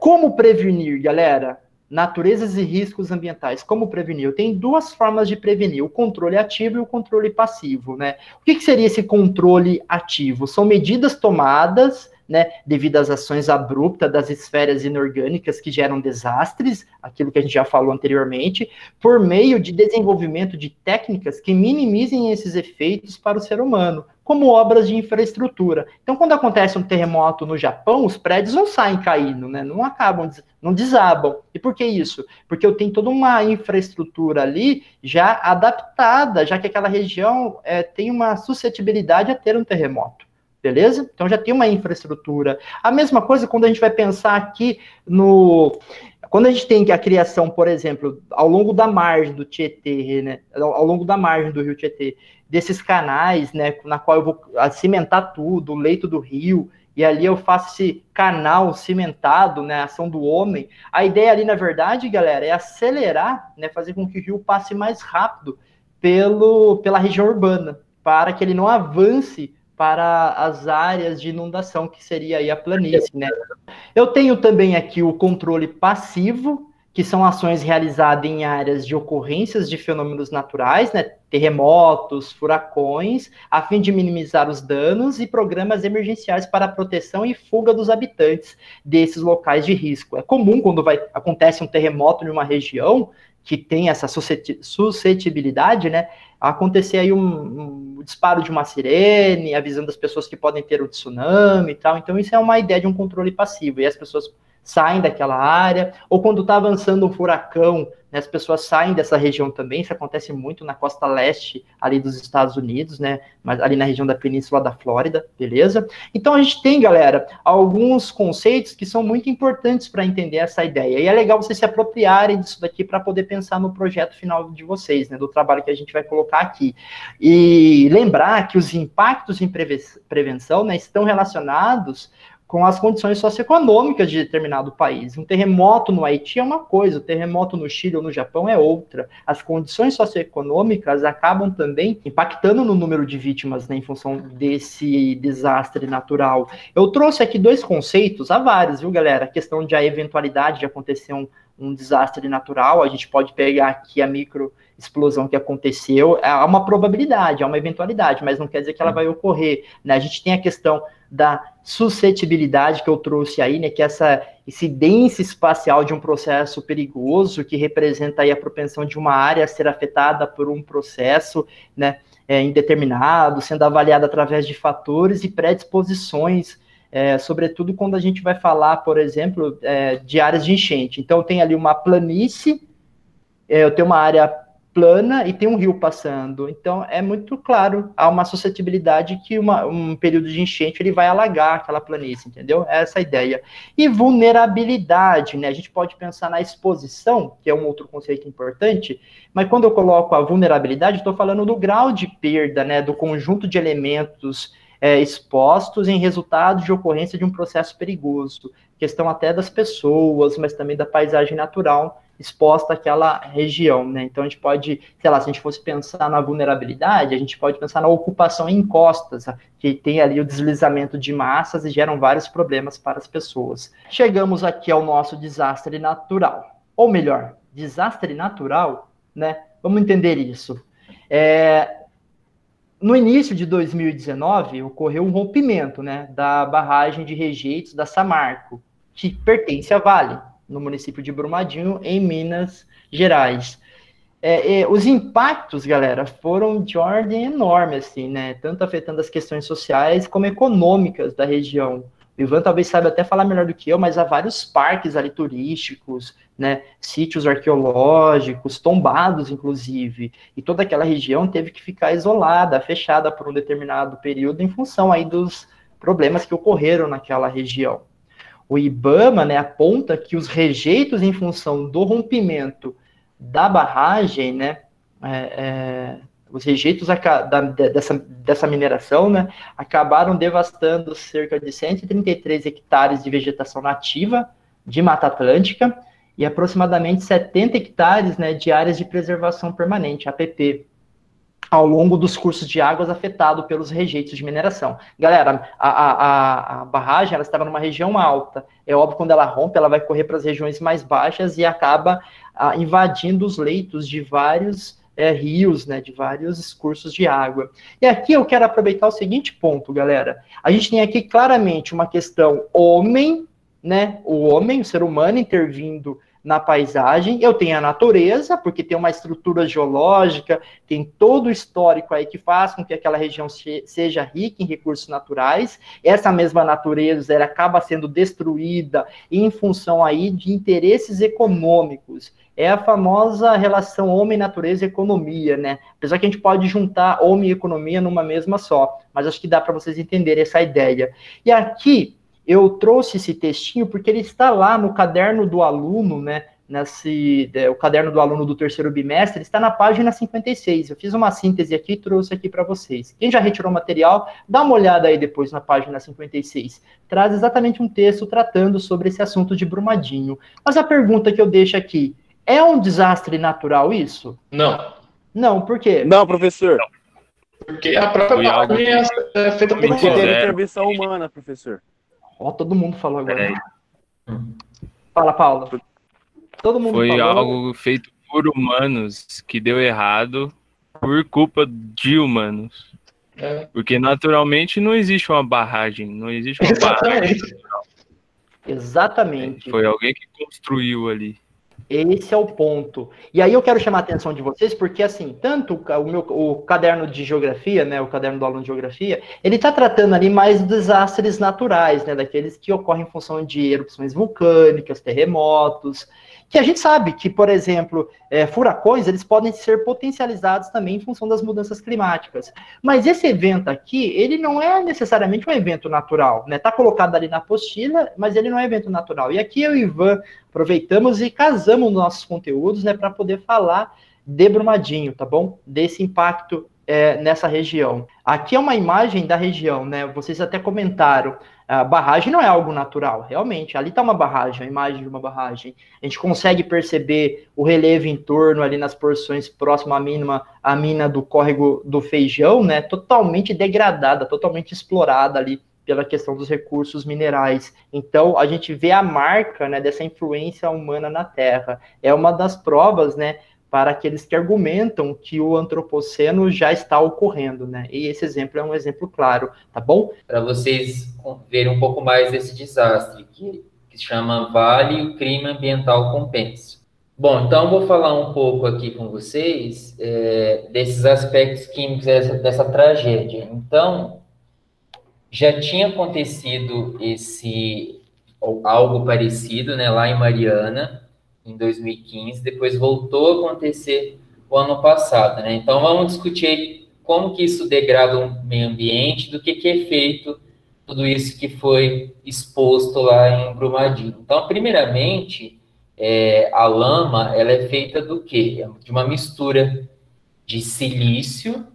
Como prevenir, galera? Naturezas e riscos ambientais. Como prevenir? Eu tenho 2 formas de prevenir, o controle ativo e o controle passivo, né? O que seria esse controle ativo? São medidas tomadas, né, devido às ações abruptas das esferas inorgânicas que geram desastres, aquilo que a gente já falou anteriormente, por meio de desenvolvimento de técnicas que minimizem esses efeitos para o ser humano, como obras de infraestrutura. Então, quando acontece um terremoto no Japão, os prédios não saem caindo, né? Não acabam, não desabam. E por que isso? Porque eu tenho toda uma infraestrutura ali já adaptada, já que aquela região tem uma suscetibilidade a ter um terremoto. Beleza? Então já tem uma infraestrutura. A mesma coisa quando a gente vai pensar aqui quando a gente tem a criação, por exemplo, ao longo da margem do Tietê, né, ao longo da margem do rio Tietê, desses canais, né, na qual eu vou cimentar tudo, o leito do rio, e ali eu faço esse canal cimentado, né, a ação do homem. A ideia ali, na verdade, galera, é acelerar, né, fazer com que o rio passe mais rápido pela região urbana, para que ele não avance para as áreas de inundação, que seria aí a planície, né? Eu tenho também aqui o controle passivo, que são ações realizadas em áreas de ocorrências de fenômenos naturais, né? Terremotos, furacões, a fim de minimizar os danos e programas emergenciais para a proteção e fuga dos habitantes desses locais de risco. É comum quando acontece um terremoto em uma região que tem essa suscetibilidade, né? Acontecer aí um disparo de uma sirene, avisando as pessoas que podem ter um tsunami e tal. Então, isso é uma ideia de um controle passivo. E as pessoas saem daquela área, ou quando está avançando um furacão, né, as pessoas saem dessa região também. Isso acontece muito na costa leste ali dos Estados Unidos, né, mas ali na região da Península da Flórida, beleza? Então a gente tem, galera, alguns conceitos que são muito importantes para entender essa ideia, e é legal vocês se apropriarem disso daqui para poder pensar no projeto final de vocês, né, do trabalho que a gente vai colocar aqui. E lembrar que os impactos em prevenção, né, estão relacionados com as condições socioeconômicas de determinado país. Um terremoto no Haiti é uma coisa, o terremoto no Chile ou no Japão é outra. As condições socioeconômicas acabam também impactando no número de vítimas, né, em função desse desastre natural. Eu trouxe aqui dois conceitos, há vários, viu, galera? A questão de a eventualidade de acontecer um desastre natural, a gente pode pegar aqui a microexplosão que aconteceu, há uma probabilidade, há uma eventualidade, mas não quer dizer que ela vai ocorrer, né? A gente tem a questão da suscetibilidade que eu trouxe aí, né, que é essa incidência espacial de um processo perigoso que representa aí a propensão de uma área a ser afetada por um processo, né, indeterminado, sendo avaliada através de fatores e predisposições, sobretudo quando a gente vai falar, por exemplo, de áreas de enchente. Então, tem ali uma planície, eu tenho uma área plana e tem um rio passando. Então, é muito claro, há uma suscetibilidade que um período de enchente ele vai alagar aquela planície, entendeu? É essa a ideia. E vulnerabilidade, né? A gente pode pensar na exposição, que é um outro conceito importante, mas quando eu coloco a vulnerabilidade, estou falando do grau de perda, né? Do conjunto de elementos expostos em resultado de ocorrência de um processo perigoso. Questão até das pessoas, mas também da paisagem natural exposta àquela região, né? Então, a gente pode, sei lá, se a gente fosse pensar na vulnerabilidade, a gente pode pensar na ocupação em encostas, que tem ali o deslizamento de massas e geram vários problemas para as pessoas. Chegamos aqui ao nosso desastre natural. Ou melhor, desastre natural, né? Vamos entender isso. No início de 2019, ocorreu um rompimento, né, da barragem de rejeitos da Samarco, que pertence à Vale, no município de Brumadinho, em Minas Gerais. Os impactos, galera, foram de ordem enorme, assim, né? Tanto afetando as questões sociais como econômicas da região. O Ivan talvez saiba até falar melhor do que eu, mas há vários parques ali turísticos, né? Sítios arqueológicos, tombados, inclusive. E toda aquela região teve que ficar isolada, fechada por um determinado período em função aí dos problemas que ocorreram naquela região. O IBAMA, né, aponta que os rejeitos em função do rompimento da barragem, né, os rejeitos dessa mineração, né, acabaram devastando cerca de 133 hectares de vegetação nativa de Mata Atlântica e aproximadamente 70 hectares, né, de áreas de preservação permanente, APP, ao longo dos cursos de águas afetado pelos rejeitos de mineração. Galera, a barragem ela estava numa região alta. É óbvio, quando ela rompe, ela vai correr para as regiões mais baixas e acaba invadindo os leitos de vários rios, né, de vários cursos de água. E aqui eu quero aproveitar o seguinte ponto, galera. A gente tem aqui claramente uma questão homem, né, o ser humano intervindo na paisagem. Eu tenho a natureza, porque tem uma estrutura geológica, tem todo o histórico aí que faz com que aquela região seja rica em recursos naturais. Essa mesma natureza, ela acaba sendo destruída em função aí de interesses econômicos. É a famosa relação homem-natureza e economia, né? Apesar que a gente pode juntar homem e economia numa mesma só, mas acho que dá para vocês entenderem essa ideia. E aqui, eu trouxe esse textinho porque ele está lá no caderno do aluno, né? O caderno do aluno do terceiro bimestre está na página 56. Eu fiz uma síntese aqui e trouxe aqui para vocês. Quem já retirou o material, dá uma olhada aí depois na página 56. Traz exatamente um texto tratando sobre esse assunto de Brumadinho. Mas a pergunta que eu deixo aqui, é um desastre natural isso? Não. Não, por quê? Não, professor. Porque a própria barragem é feita por Porque teve humano. intervenção humana, professor. Ó, todo mundo falou agora. Fala, Paulo. Todo mundo Foi falou. algo feito por humanos que deu errado por culpa de humanos. Porque naturalmente não existe uma barragem, não existe uma barragem. Exatamente. Foi alguém que construiu ali. Esse é o ponto. E aí eu quero chamar a atenção de vocês, porque assim, tanto o caderno de geografia, né, o caderno do aluno de geografia, ele está tratando ali mais dos desastres naturais, né, daqueles que ocorrem em função de erupções vulcânicas, terremotos, que a gente sabe que, por exemplo, furacões, eles podem ser potencializados também em função das mudanças climáticas. Mas esse evento aqui, ele não é necessariamente um evento natural, né? Está colocado ali na apostila, mas ele não é evento natural. E aqui eu e o Ivan aproveitamos e casamos nossos conteúdos, né, para poder falar de Brumadinho, tá bom? Desse impacto nessa região. Aqui é uma imagem da região, né? Vocês até comentaram. A barragem não é algo natural, realmente. Ali está uma barragem, a imagem de uma barragem. A gente consegue perceber o relevo em torno, ali nas porções próximas à mina do córrego do Feijão, né? Totalmente degradada, totalmente explorada ali pela questão dos recursos minerais. Então, a gente vê a marca, né, dessa influência humana na Terra. É uma das provas, né, para aqueles que argumentam que o antropoceno já está ocorrendo, né? E esse exemplo é um exemplo claro, tá bom? Para vocês verem um pouco mais desse desastre, que se chama Vale, o Crime Ambiental Compensa. Bom, então vou falar um pouco aqui com vocês desses aspectos químicos dessa tragédia. Então, já tinha acontecido algo parecido, né, lá em Mariana, em 2015, depois voltou a acontecer o ano passado, né? Então vamos discutir como que isso degrada o meio ambiente, do que é feito tudo isso que foi exposto lá em Brumadinho. Então, primeiramente, a lama, ela é feita do quê? De uma mistura de silício,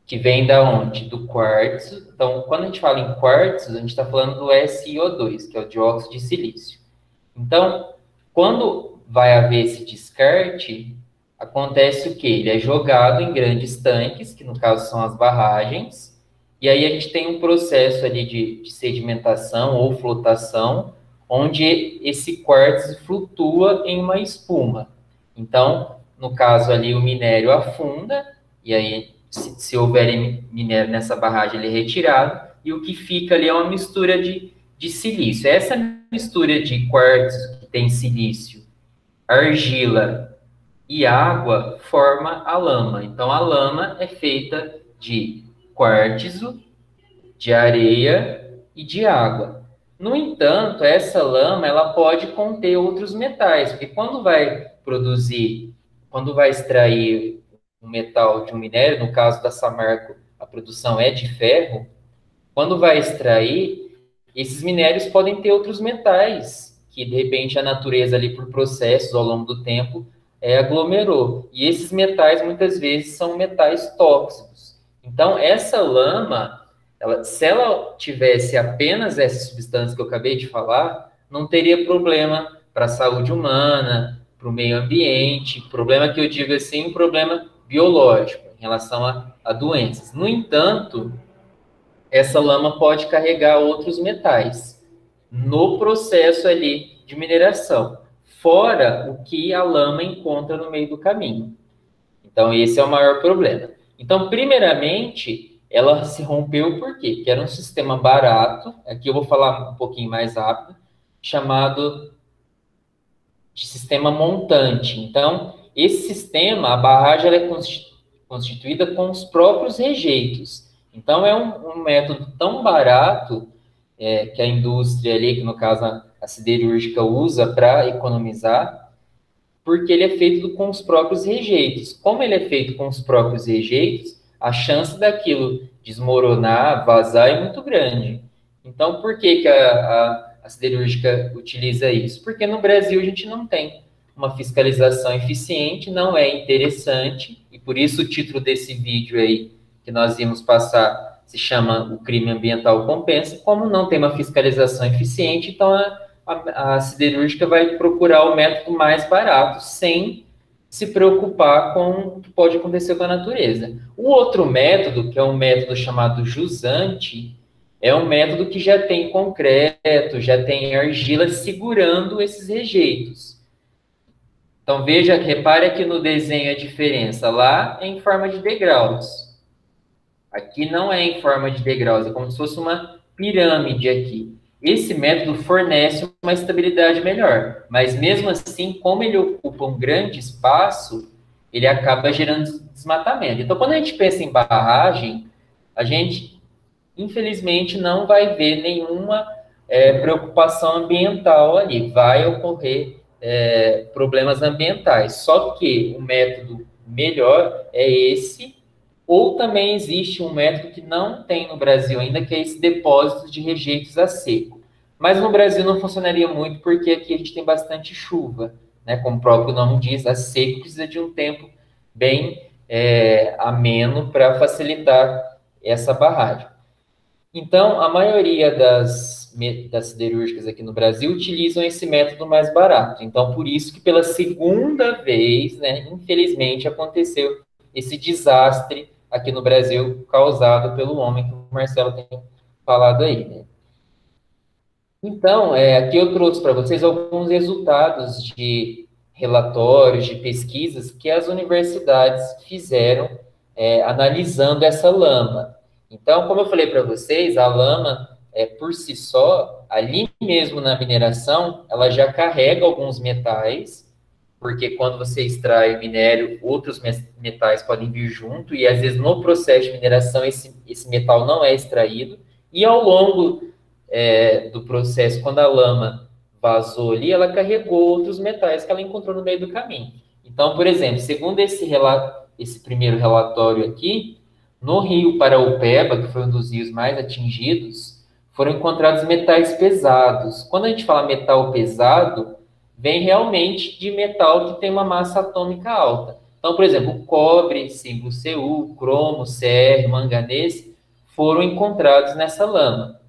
que vem da onde? Do quartzo. Então, quando a gente fala em quartzo, a gente está falando do SiO2, que é o dióxido de silício. Então, quando vai haver esse descarte, acontece o quê? Ele é jogado em grandes tanques, que no caso são as barragens, e aí a gente tem um processo ali de sedimentação ou flotação, onde esse quartzo flutua em uma espuma. Então, no caso ali, o minério afunda, e aí, se houver minério nessa barragem, ele é retirado, e o que fica ali é uma mistura de silício. Essa mistura de quartzo que tem silício, argila e água forma a lama. Então, a lama é feita de quartzo, de areia e de água. No entanto, essa lama ela pode conter outros metais, porque quando vai extrair um metal de um minério, no caso da Samarco, a produção é de ferro, quando vai extrair, esses minérios podem ter outros metais, que de repente a natureza ali por processos ao longo do tempo aglomerou. E esses metais muitas vezes são metais tóxicos. Então essa lama, se ela tivesse apenas essas substâncias que eu acabei de falar, não teria problema para a saúde humana, para o meio ambiente, problema que eu digo assim, um problema biológico em relação a doenças. No entanto, essa lama pode carregar outros metais no processo ali de mineração, fora o que a lama encontra no meio do caminho. Então, esse é o maior problema. Então, primeiramente, ela se rompeu por quê? Porque era um sistema barato, aqui eu vou falar um pouquinho mais rápido, chamado de sistema montante. Então, esse sistema, a barragem, ela é constituída com os próprios rejeitos. Então, é um método tão barato que a indústria ali, que no caso a siderúrgica usa para economizar, porque ele é feito com os próprios rejeitos. Como ele é feito com os próprios rejeitos, a chance daquilo desmoronar, vazar é muito grande. Então, por que a siderúrgica utiliza isso? Porque no Brasil a gente não tem uma fiscalização eficiente, não é interessante, e por isso o título desse vídeo aí que nós íamos passar se chama O Crime Ambiental Compensa. Como não tem uma fiscalização eficiente, então a siderúrgica vai procurar o método mais barato, sem se preocupar com o que pode acontecer com a natureza. O outro método, que é um método chamado jusante, é um método que já tem concreto, já tem argila segurando esses rejeitos. Então, repare aqui no desenho a diferença. Lá é em forma de degraus. Aqui não é em forma de degraus, é como se fosse uma pirâmide aqui. esse método fornece uma estabilidade melhor. Mas mesmo assim, como ele ocupa um grande espaço, ele acaba gerando desmatamento. Então, quando a gente pensa em barragem, a gente, infelizmente, não vai ver nenhuma preocupação ambiental ali. Vai ocorrer problemas ambientais. Só que o método melhor é esse, ou também existe um método que não tem no Brasil ainda, que é esse depósito de rejeitos a seco. Mas no Brasil não funcionaria muito, porque aqui a gente tem bastante chuva, né? Como o próprio nome diz, a seco precisa de um tempo bem ameno para facilitar essa barragem. Então, a maioria das siderúrgicas aqui no Brasil utilizam esse método mais barato. Então, por isso que pela segunda vez, né, infelizmente, aconteceu esse desastre aqui no Brasil causado pelo homem que o Marcelo tem falado aí, né? Então, aqui eu trouxe para vocês alguns resultados de relatórios, de pesquisas que as universidades fizeram analisando essa lama. Então, como eu falei para vocês, a lama, por si só, ali mesmo na mineração, ela já carrega alguns metais, porque quando você extrai minério, outros metais podem vir junto, e às vezes no processo de mineração esse metal não é extraído, e ao longo do processo, quando a lama vazou ali, ela carregou outros metais que ela encontrou no meio do caminho. Então, por exemplo, segundo esse primeiro relatório aqui, no rio Paraopeba, que foi um dos rios mais atingidos, foram encontrados metais pesados. Quando a gente fala metal pesado, vem realmente de metal que tem uma massa atômica alta. Então, por exemplo, o cobre, símbolo Cu, cromo, Cr, manganês, foram encontrados nessa lama.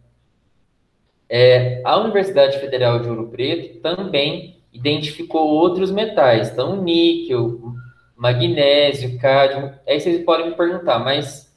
A Universidade Federal de Ouro Preto também identificou outros metais, então níquel, magnésio, cádmio. Aí vocês podem me perguntar, mas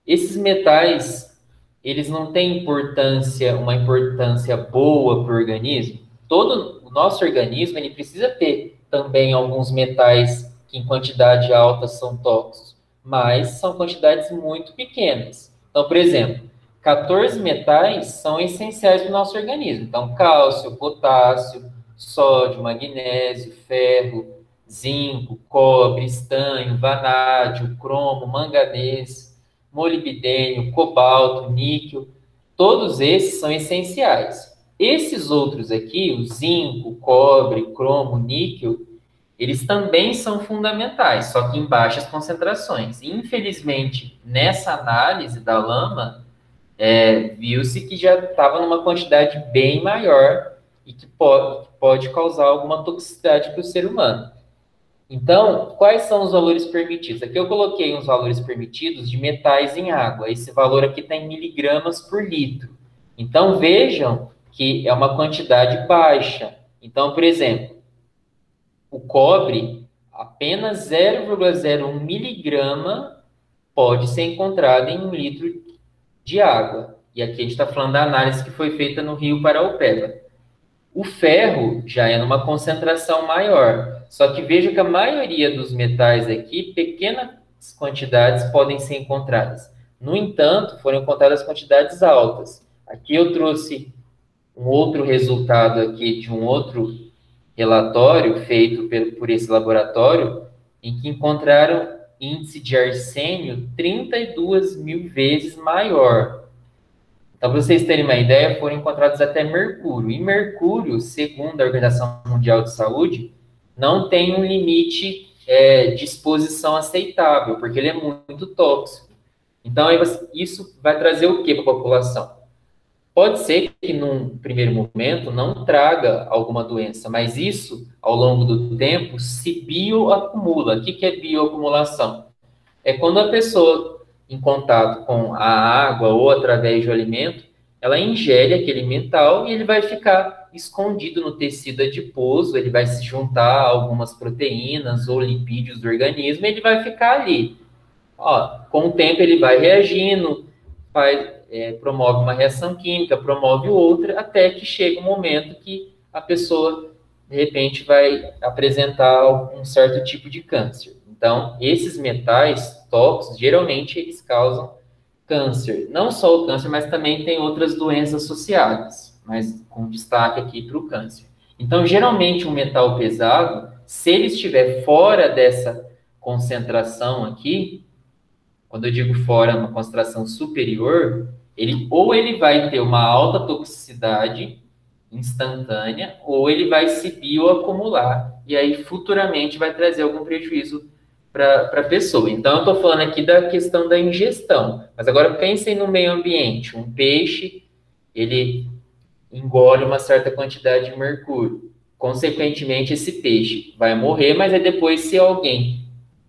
esses metais, eles não têm uma importância boa para o organismo? Todo o nosso organismo, ele precisa ter também alguns metais que em quantidade alta são tóxicos, mas são quantidades muito pequenas. Então, por exemplo, 14 metais são essenciais para o nosso organismo. Então, cálcio, potássio, sódio, magnésio, ferro, zinco, cobre, estanho, vanádio, cromo, manganês, molibdênio, cobalto, níquel. Todos esses são essenciais. Esses outros aqui, o zinco, cobre, cromo, níquel, eles também são fundamentais, só que em baixas concentrações. Infelizmente, nessa análise da lama, viu-se que já estava numa quantidade bem maior e que pode causar alguma toxicidade para o ser humano. Então, quais são os valores permitidos? Aqui eu coloquei uns valores permitidos de metais em água. Esse valor aqui está em miligramas por litro. Então, vejam que é uma quantidade baixa. Então, por exemplo, o cobre, apenas 0,01 miligrama pode ser encontrado em 1 litro de água. E aqui a gente está falando da análise que foi feita no rio Paraopeba. O ferro já é numa concentração maior. Só que veja que a maioria dos metais aqui, pequenas quantidades podem ser encontradas. No entanto, foram encontradas quantidades altas. Aqui eu trouxe um outro resultado aqui de um outro relatório feito por esse laboratório, em que encontraram índice de arsênio 32 mil vezes maior. Então, para vocês terem uma ideia, foram encontrados até mercúrio. E mercúrio, segundo a Organização Mundial de Saúde, não tem um limite de exposição aceitável, porque ele é muito tóxico. Então, isso vai trazer o que para a população? Pode ser que, num primeiro momento, não traga alguma doença, mas isso, ao longo do tempo, se bioacumula. O que é bioacumulação? É quando a pessoa, em contato com a água ou através do alimento, ela ingere aquele metal e ele vai ficar escondido no tecido adiposo, ele vai se juntar a algumas proteínas ou lipídios do organismo e ele vai ficar ali. Com o tempo ele vai reagindo, promove uma reação química, promove outra, até que chega um momento que a pessoa, de repente, vai apresentar um certo tipo de câncer. Então, esses metais tóxicos, geralmente, eles causam câncer. Não só o câncer, mas também tem outras doenças associadas. mas com destaque aqui para o câncer. Então, geralmente, um metal pesado, se ele estiver fora dessa concentração aqui, quando eu digo fora, uma concentração superior, ele vai ter uma alta toxicidade instantânea, ou ele vai se bioacumular, e aí futuramente vai trazer algum prejuízo para a pessoa. Então, eu estou falando aqui da questão da ingestão, mas agora pensem no meio ambiente. Um peixe, ele engole uma certa quantidade de mercúrio. Consequentemente, esse peixe vai morrer, mas aí depois, se alguém,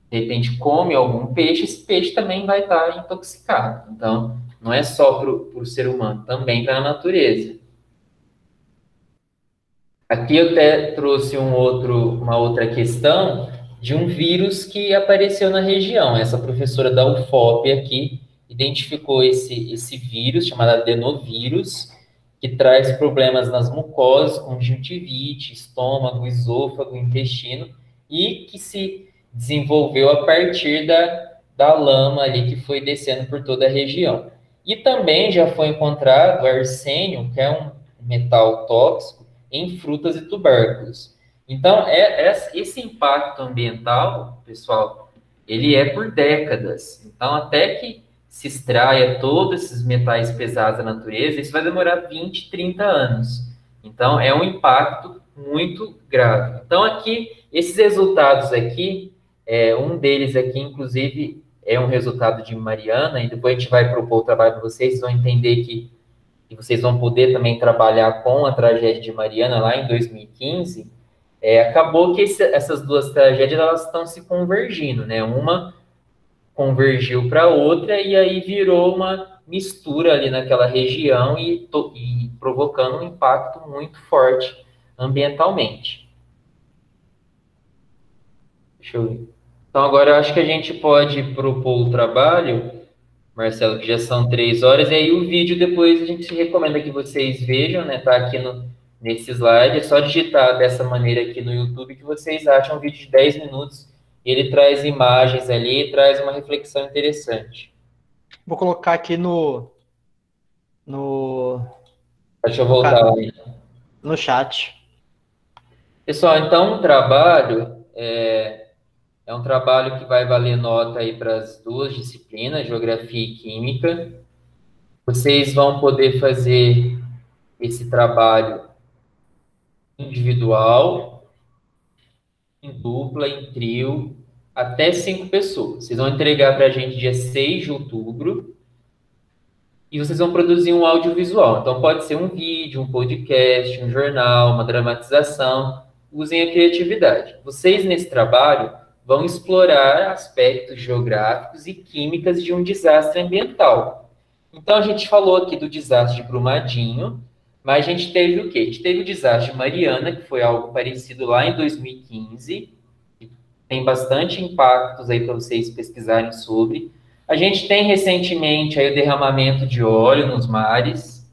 de repente, come algum peixe, esse peixe também vai estar intoxicado. Então, não é só para o ser humano, também para a natureza. Aqui eu até trouxe uma outra questão de um vírus que apareceu na região. Essa professora da UFOP aqui identificou esse vírus, chamado adenovírus, que traz problemas nas mucosas, conjuntivite, estômago, esôfago, intestino, e que se desenvolveu a partir da lama ali que foi descendo por toda a região. E também já foi encontrado arsênio, que é um metal tóxico, em frutas e tubérculos. Então, esse impacto ambiental, pessoal, ele é por décadas. Então, até que se extraia todos esses metais pesados da natureza, isso vai demorar 20, 30 anos. Então, é um impacto muito grave. Então, aqui, esses resultados aqui, um deles aqui, inclusive, é um resultado de Mariana, e depois a gente vai propor o trabalho para vocês, vocês vão entender que vocês vão poder também trabalhar com a tragédia de Mariana lá em 2015, acabou que essas duas tragédias elas estão se convergindo, né? Uma convergiu para a outra e aí virou uma mistura ali naquela região e provocando um impacto muito forte ambientalmente. Deixa eu ver. Então, agora eu acho que a gente pode propor o trabalho, Marcelo, que já são 3 horas, e aí o vídeo depois a gente recomenda que vocês vejam, né? Tá aqui nesse slide, é só digitar dessa maneira aqui no YouTube que vocês acham um vídeo de 10 minutos, e ele traz imagens ali, traz uma reflexão interessante. Vou colocar aqui no Deixa eu voltar lá. no chat. Pessoal, então o trabalho é um trabalho que vai valer nota aí para as duas disciplinas, Geografia e Química. Vocês vão poder fazer esse trabalho individual, em dupla, em trio, até 5 pessoas. Vocês vão entregar para a gente dia 6 de outubro e vocês vão produzir um audiovisual. Então, pode ser um vídeo, um podcast, um jornal, uma dramatização. Usem a criatividade. Vocês, nesse trabalho, vão explorar aspectos geográficos e químicas de um desastre ambiental. Então, a gente falou aqui do desastre de Brumadinho, mas a gente teve o quê? A gente teve o desastre de Mariana, que foi algo parecido lá em 2015. Tem bastante impactos aí para vocês pesquisarem sobre. A gente tem recentemente aí o derramamento de óleo nos mares,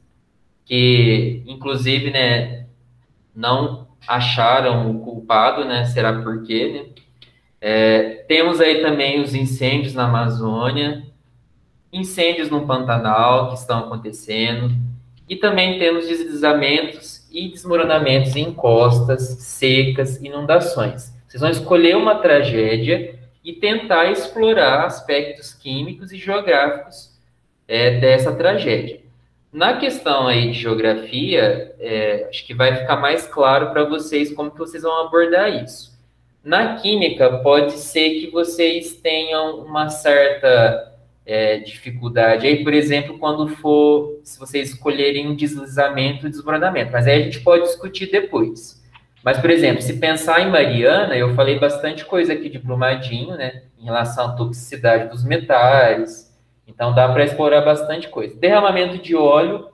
que inclusive, né, não acharam o culpado, né? Será por quê, né? Temos aí também os incêndios na Amazônia, incêndios no Pantanal que estão acontecendo, e também temos deslizamentos e desmoronamentos em encostas, secas, inundações. Vocês vão escolher uma tragédia e tentar explorar aspectos químicos e geográficos dessa tragédia. Na questão aí de geografia, acho que vai ficar mais claro para vocês como que vocês vão abordar isso. Na química, pode ser que vocês tenham uma certa dificuldade. Aí, por exemplo, se vocês escolherem um deslizamento e desmoronamento. Mas aí a gente pode discutir depois. Mas, por exemplo, se pensar em Mariana, eu falei bastante coisa aqui de Brumadinho, né? Em relação à toxicidade dos metais. Então, dá para explorar bastante coisa. Derramamento de óleo.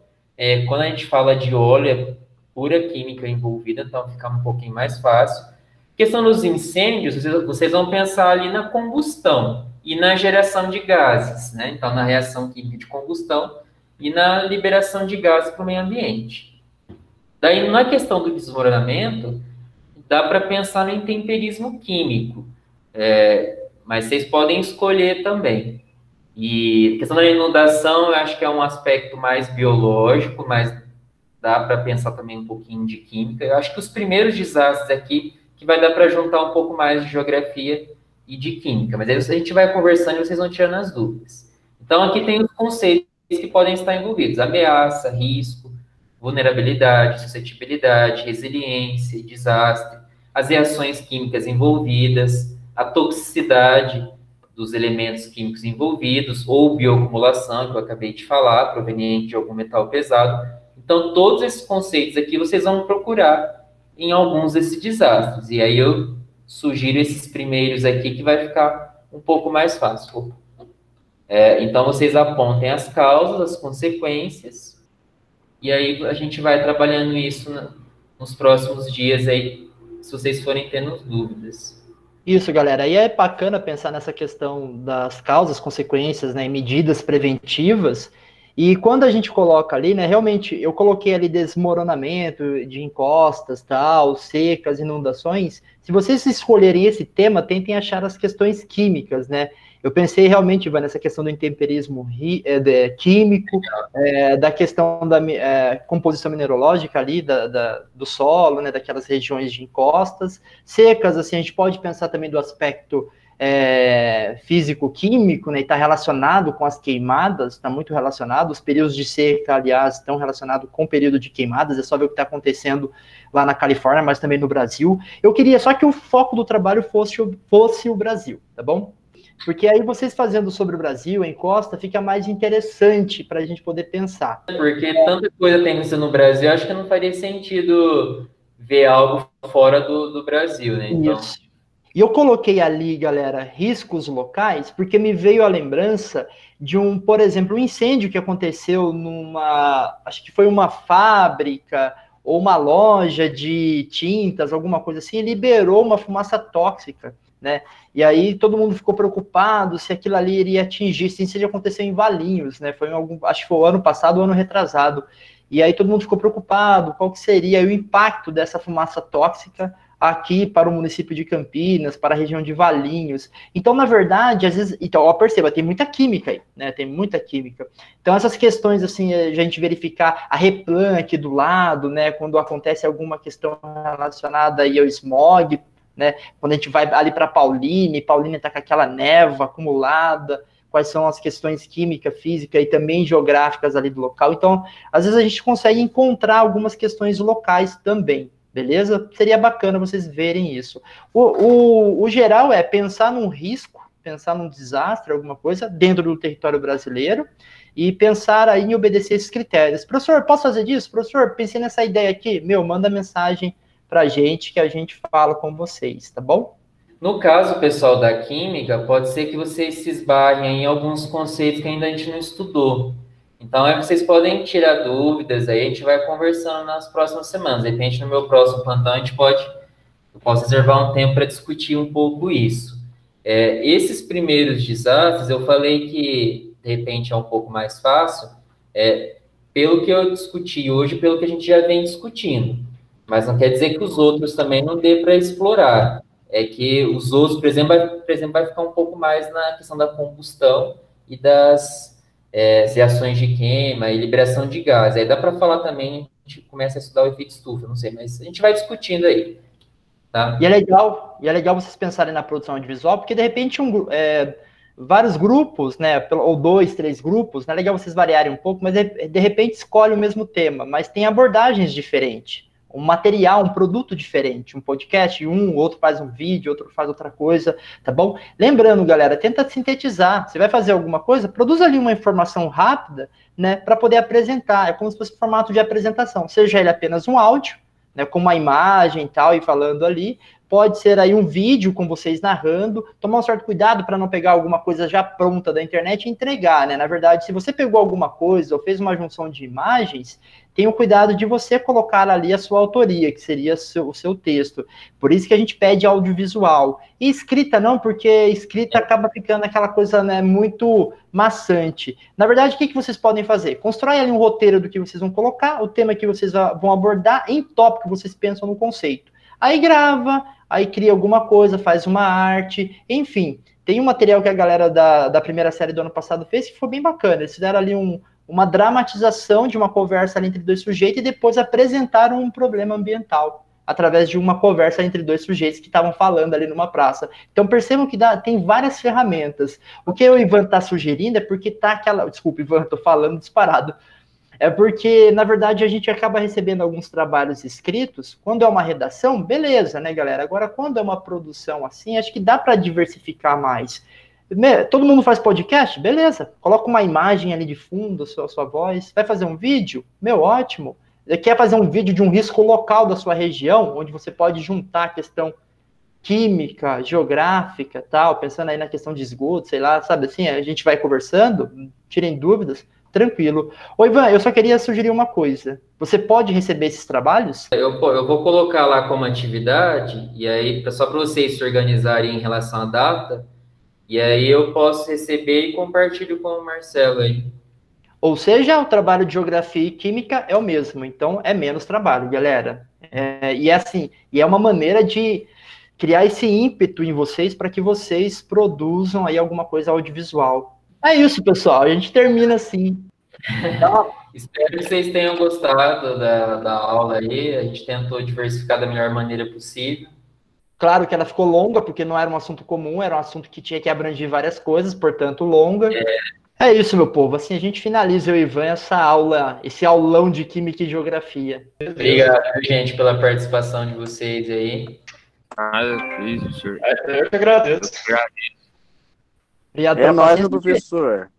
Quando a gente fala de óleo, é pura química envolvida, então fica um pouquinho mais fácil. Questão dos incêndios, vocês vão pensar ali na combustão e na geração de gases, né? Então, na reação química de combustão e na liberação de gases para o meio ambiente. Daí, na questão do desmoronamento, dá para pensar no intemperismo químico, mas vocês podem escolher também. E a questão da inundação, eu acho que é um aspecto mais biológico, mais dá para pensar também um pouquinho de química. Eu acho que os primeiros desastres aqui, que vai dar para juntar um pouco mais de geografia e de química, mas aí a gente vai conversando e vocês vão tirando as dúvidas. Então, aqui tem os conceitos que podem estar envolvidos: ameaça, risco, vulnerabilidade, suscetibilidade, resiliência, desastre, as reações químicas envolvidas, a toxicidade dos elementos químicos envolvidos, ou bioacumulação, que eu acabei de falar, proveniente de algum metal pesado. Então, todos esses conceitos aqui vocês vão procurar em alguns desses desastres. E aí eu sugiro esses primeiros aqui, que vai ficar um pouco mais fácil. Então, vocês apontem as causas, as consequências, e aí a gente vai trabalhando isso nos próximos dias aí, se vocês forem tendo dúvidas. Isso, galera. E é bacana pensar nessa questão das causas, consequências, né, e medidas preventivas. E quando a gente coloca ali, né, realmente, eu coloquei ali desmoronamento de encostas, tal, secas, inundações. Se vocês escolherem esse tema, tentem achar as questões químicas, né? Eu pensei realmente, vai nessa questão do intemperismo químico, da questão da composição mineralógica ali, do solo, né, daquelas regiões de encostas. Secas, assim, a gente pode pensar também do aspecto físico-químico, né, e está relacionado com as queimadas, está muito relacionado. Os períodos de seca, aliás, estão relacionados com o período de queimadas. É só ver o que está acontecendo lá na Califórnia, mas também no Brasil. Eu queria só que o foco do trabalho fosse o Brasil, tá bom? Porque aí vocês fazendo sobre o Brasil, a encosta, fica mais interessante para a gente poder pensar. Porque tanta coisa tem acontecido no Brasil, acho que não faria sentido ver algo fora do Brasil, né? Então... Isso. E eu coloquei ali, galera, riscos locais, porque me veio a lembrança de por exemplo, um incêndio que aconteceu acho que foi uma fábrica ou uma loja de tintas, alguma coisa assim, e liberou uma fumaça tóxica, né? E aí todo mundo ficou preocupado se aquilo ali iria atingir. Esse incêndio aconteceu em Valinhos, né? Acho que foi o ano passado ou ano retrasado. E aí todo mundo ficou preocupado, qual que seria o impacto dessa fumaça tóxica aqui para o município de Campinas, para a região de Valinhos. Então, na verdade, às vezes... Então, ó, perceba, tem muita química aí, né? Tem muita química. Então, essas questões, assim, a gente verificar a Replan aqui do lado, né? Quando acontece alguma questão relacionada aí ao smog, né? Quando a gente vai ali para Paulínia está com aquela névoa acumulada, quais são as questões química, física e também geográficas ali do local. Então, às vezes a gente consegue encontrar algumas questões locais também, beleza? Seria bacana vocês verem isso. O geral é pensar num risco, pensar num desastre, alguma coisa, dentro do território brasileiro, e pensar aí em obedecer esses critérios. Professor, posso fazer disso? Professor, pensei nessa ideia aqui. Manda mensagem pra gente, que a gente fala com vocês, tá bom? No caso, pessoal da química, pode ser que vocês se esbarrem em alguns conceitos que ainda a gente não estudou. Então, vocês podem tirar dúvidas, aí a gente vai conversando nas próximas semanas. De repente, no meu próximo plantão, eu posso reservar um tempo para discutir um pouco isso. Esses primeiros desastres, eu falei que, de repente, é um pouco mais fácil, pelo que eu discuti hoje, pelo que a gente já vem discutindo. Mas não quer dizer que os outros também não dê para explorar. É que os outros, por exemplo, vai ficar um pouco mais na questão da combustão e das reações de queima e liberação de gás. Aí dá para falar também, a gente começa a estudar o efeito estufa, não sei, mas a gente vai discutindo aí. Tá? E é legal vocês pensarem na produção audiovisual, porque de repente vários grupos, né, ou 2, 3 grupos, não é legal vocês variarem um pouco, mas de repente escolhe o mesmo tema, mas tem abordagens diferentes. Um material, um produto diferente, um podcast, outro faz um vídeo, outro faz outra coisa, tá bom? Lembrando, galera, tenta sintetizar. Você vai fazer alguma coisa, produz ali uma informação rápida, né, para poder apresentar. É como se fosse um formato de apresentação, seja ele apenas um áudio, né, com uma imagem e tal, e falando ali. Pode ser aí um vídeo com vocês narrando, tomar um certo cuidado para não pegar alguma coisa já pronta da internet e entregar, né? Na verdade, se você pegou alguma coisa ou fez uma junção de imagens, tenha o cuidado de você colocar ali a sua autoria, que seria o seu texto. Por isso que a gente pede audiovisual. E escrita não, porque escrita acaba ficando aquela coisa, né, muito maçante. Na verdade, o que vocês podem fazer? Constrói ali um roteiro do que vocês vão colocar, o tema que vocês vão abordar, em tópico que vocês pensam no conceito. Aí grava, aí cria alguma coisa, faz uma arte, enfim. Tem um material que a galera da primeira série do ano passado fez que foi bem bacana. Eles fizeram ali uma dramatização de uma conversa ali entre dois sujeitos e depois apresentaram um problema ambiental através de uma conversa entre dois sujeitos que estavam falando ali numa praça. Então percebam que tem várias ferramentas. O que o Ivan está sugerindo é porque tá aquela... Desculpa, Ivan, estou falando disparado. É porque, na verdade, a gente acaba recebendo alguns trabalhos escritos. Quando é uma redação, beleza, né, galera? Agora, quando é uma produção assim, acho que dá para diversificar mais. Todo mundo faz podcast? Beleza. Coloca uma imagem ali de fundo, sua voz. Vai fazer um vídeo? Meu, ótimo. Quer fazer um vídeo de um risco local da sua região, onde você pode juntar a questão química, geográfica, tal, pensando aí na questão de esgoto, sei lá, sabe assim, a gente vai conversando, tirem dúvidas, tranquilo. Ô, Ivan, eu só queria sugerir uma coisa. Você pode receber esses trabalhos? Eu vou colocar lá como atividade, e aí, só para vocês se organizarem em relação à data, e aí eu posso receber e compartilho com o Marcelo aí. Ou seja, o trabalho de geografia e química é o mesmo, então é menos trabalho, galera. E é assim, e é uma maneira de criar esse ímpeto em vocês para que vocês produzam aí alguma coisa audiovisual. É isso, pessoal, a gente termina assim. Então, espero que vocês tenham gostado da aula aí, a gente tentou diversificar da melhor maneira possível. Claro que ela ficou longa, porque não era um assunto comum, era um assunto que tinha que abranger várias coisas, portanto, longa. É isso, meu povo. Assim a gente finaliza, eu e Ivan, essa aula, esse aulão de Química e Geografia. Obrigado, gente, pela participação de vocês aí. Nada, que isso, senhor. Eu que agradeço. Obrigado É pela nóis, paciência. professor.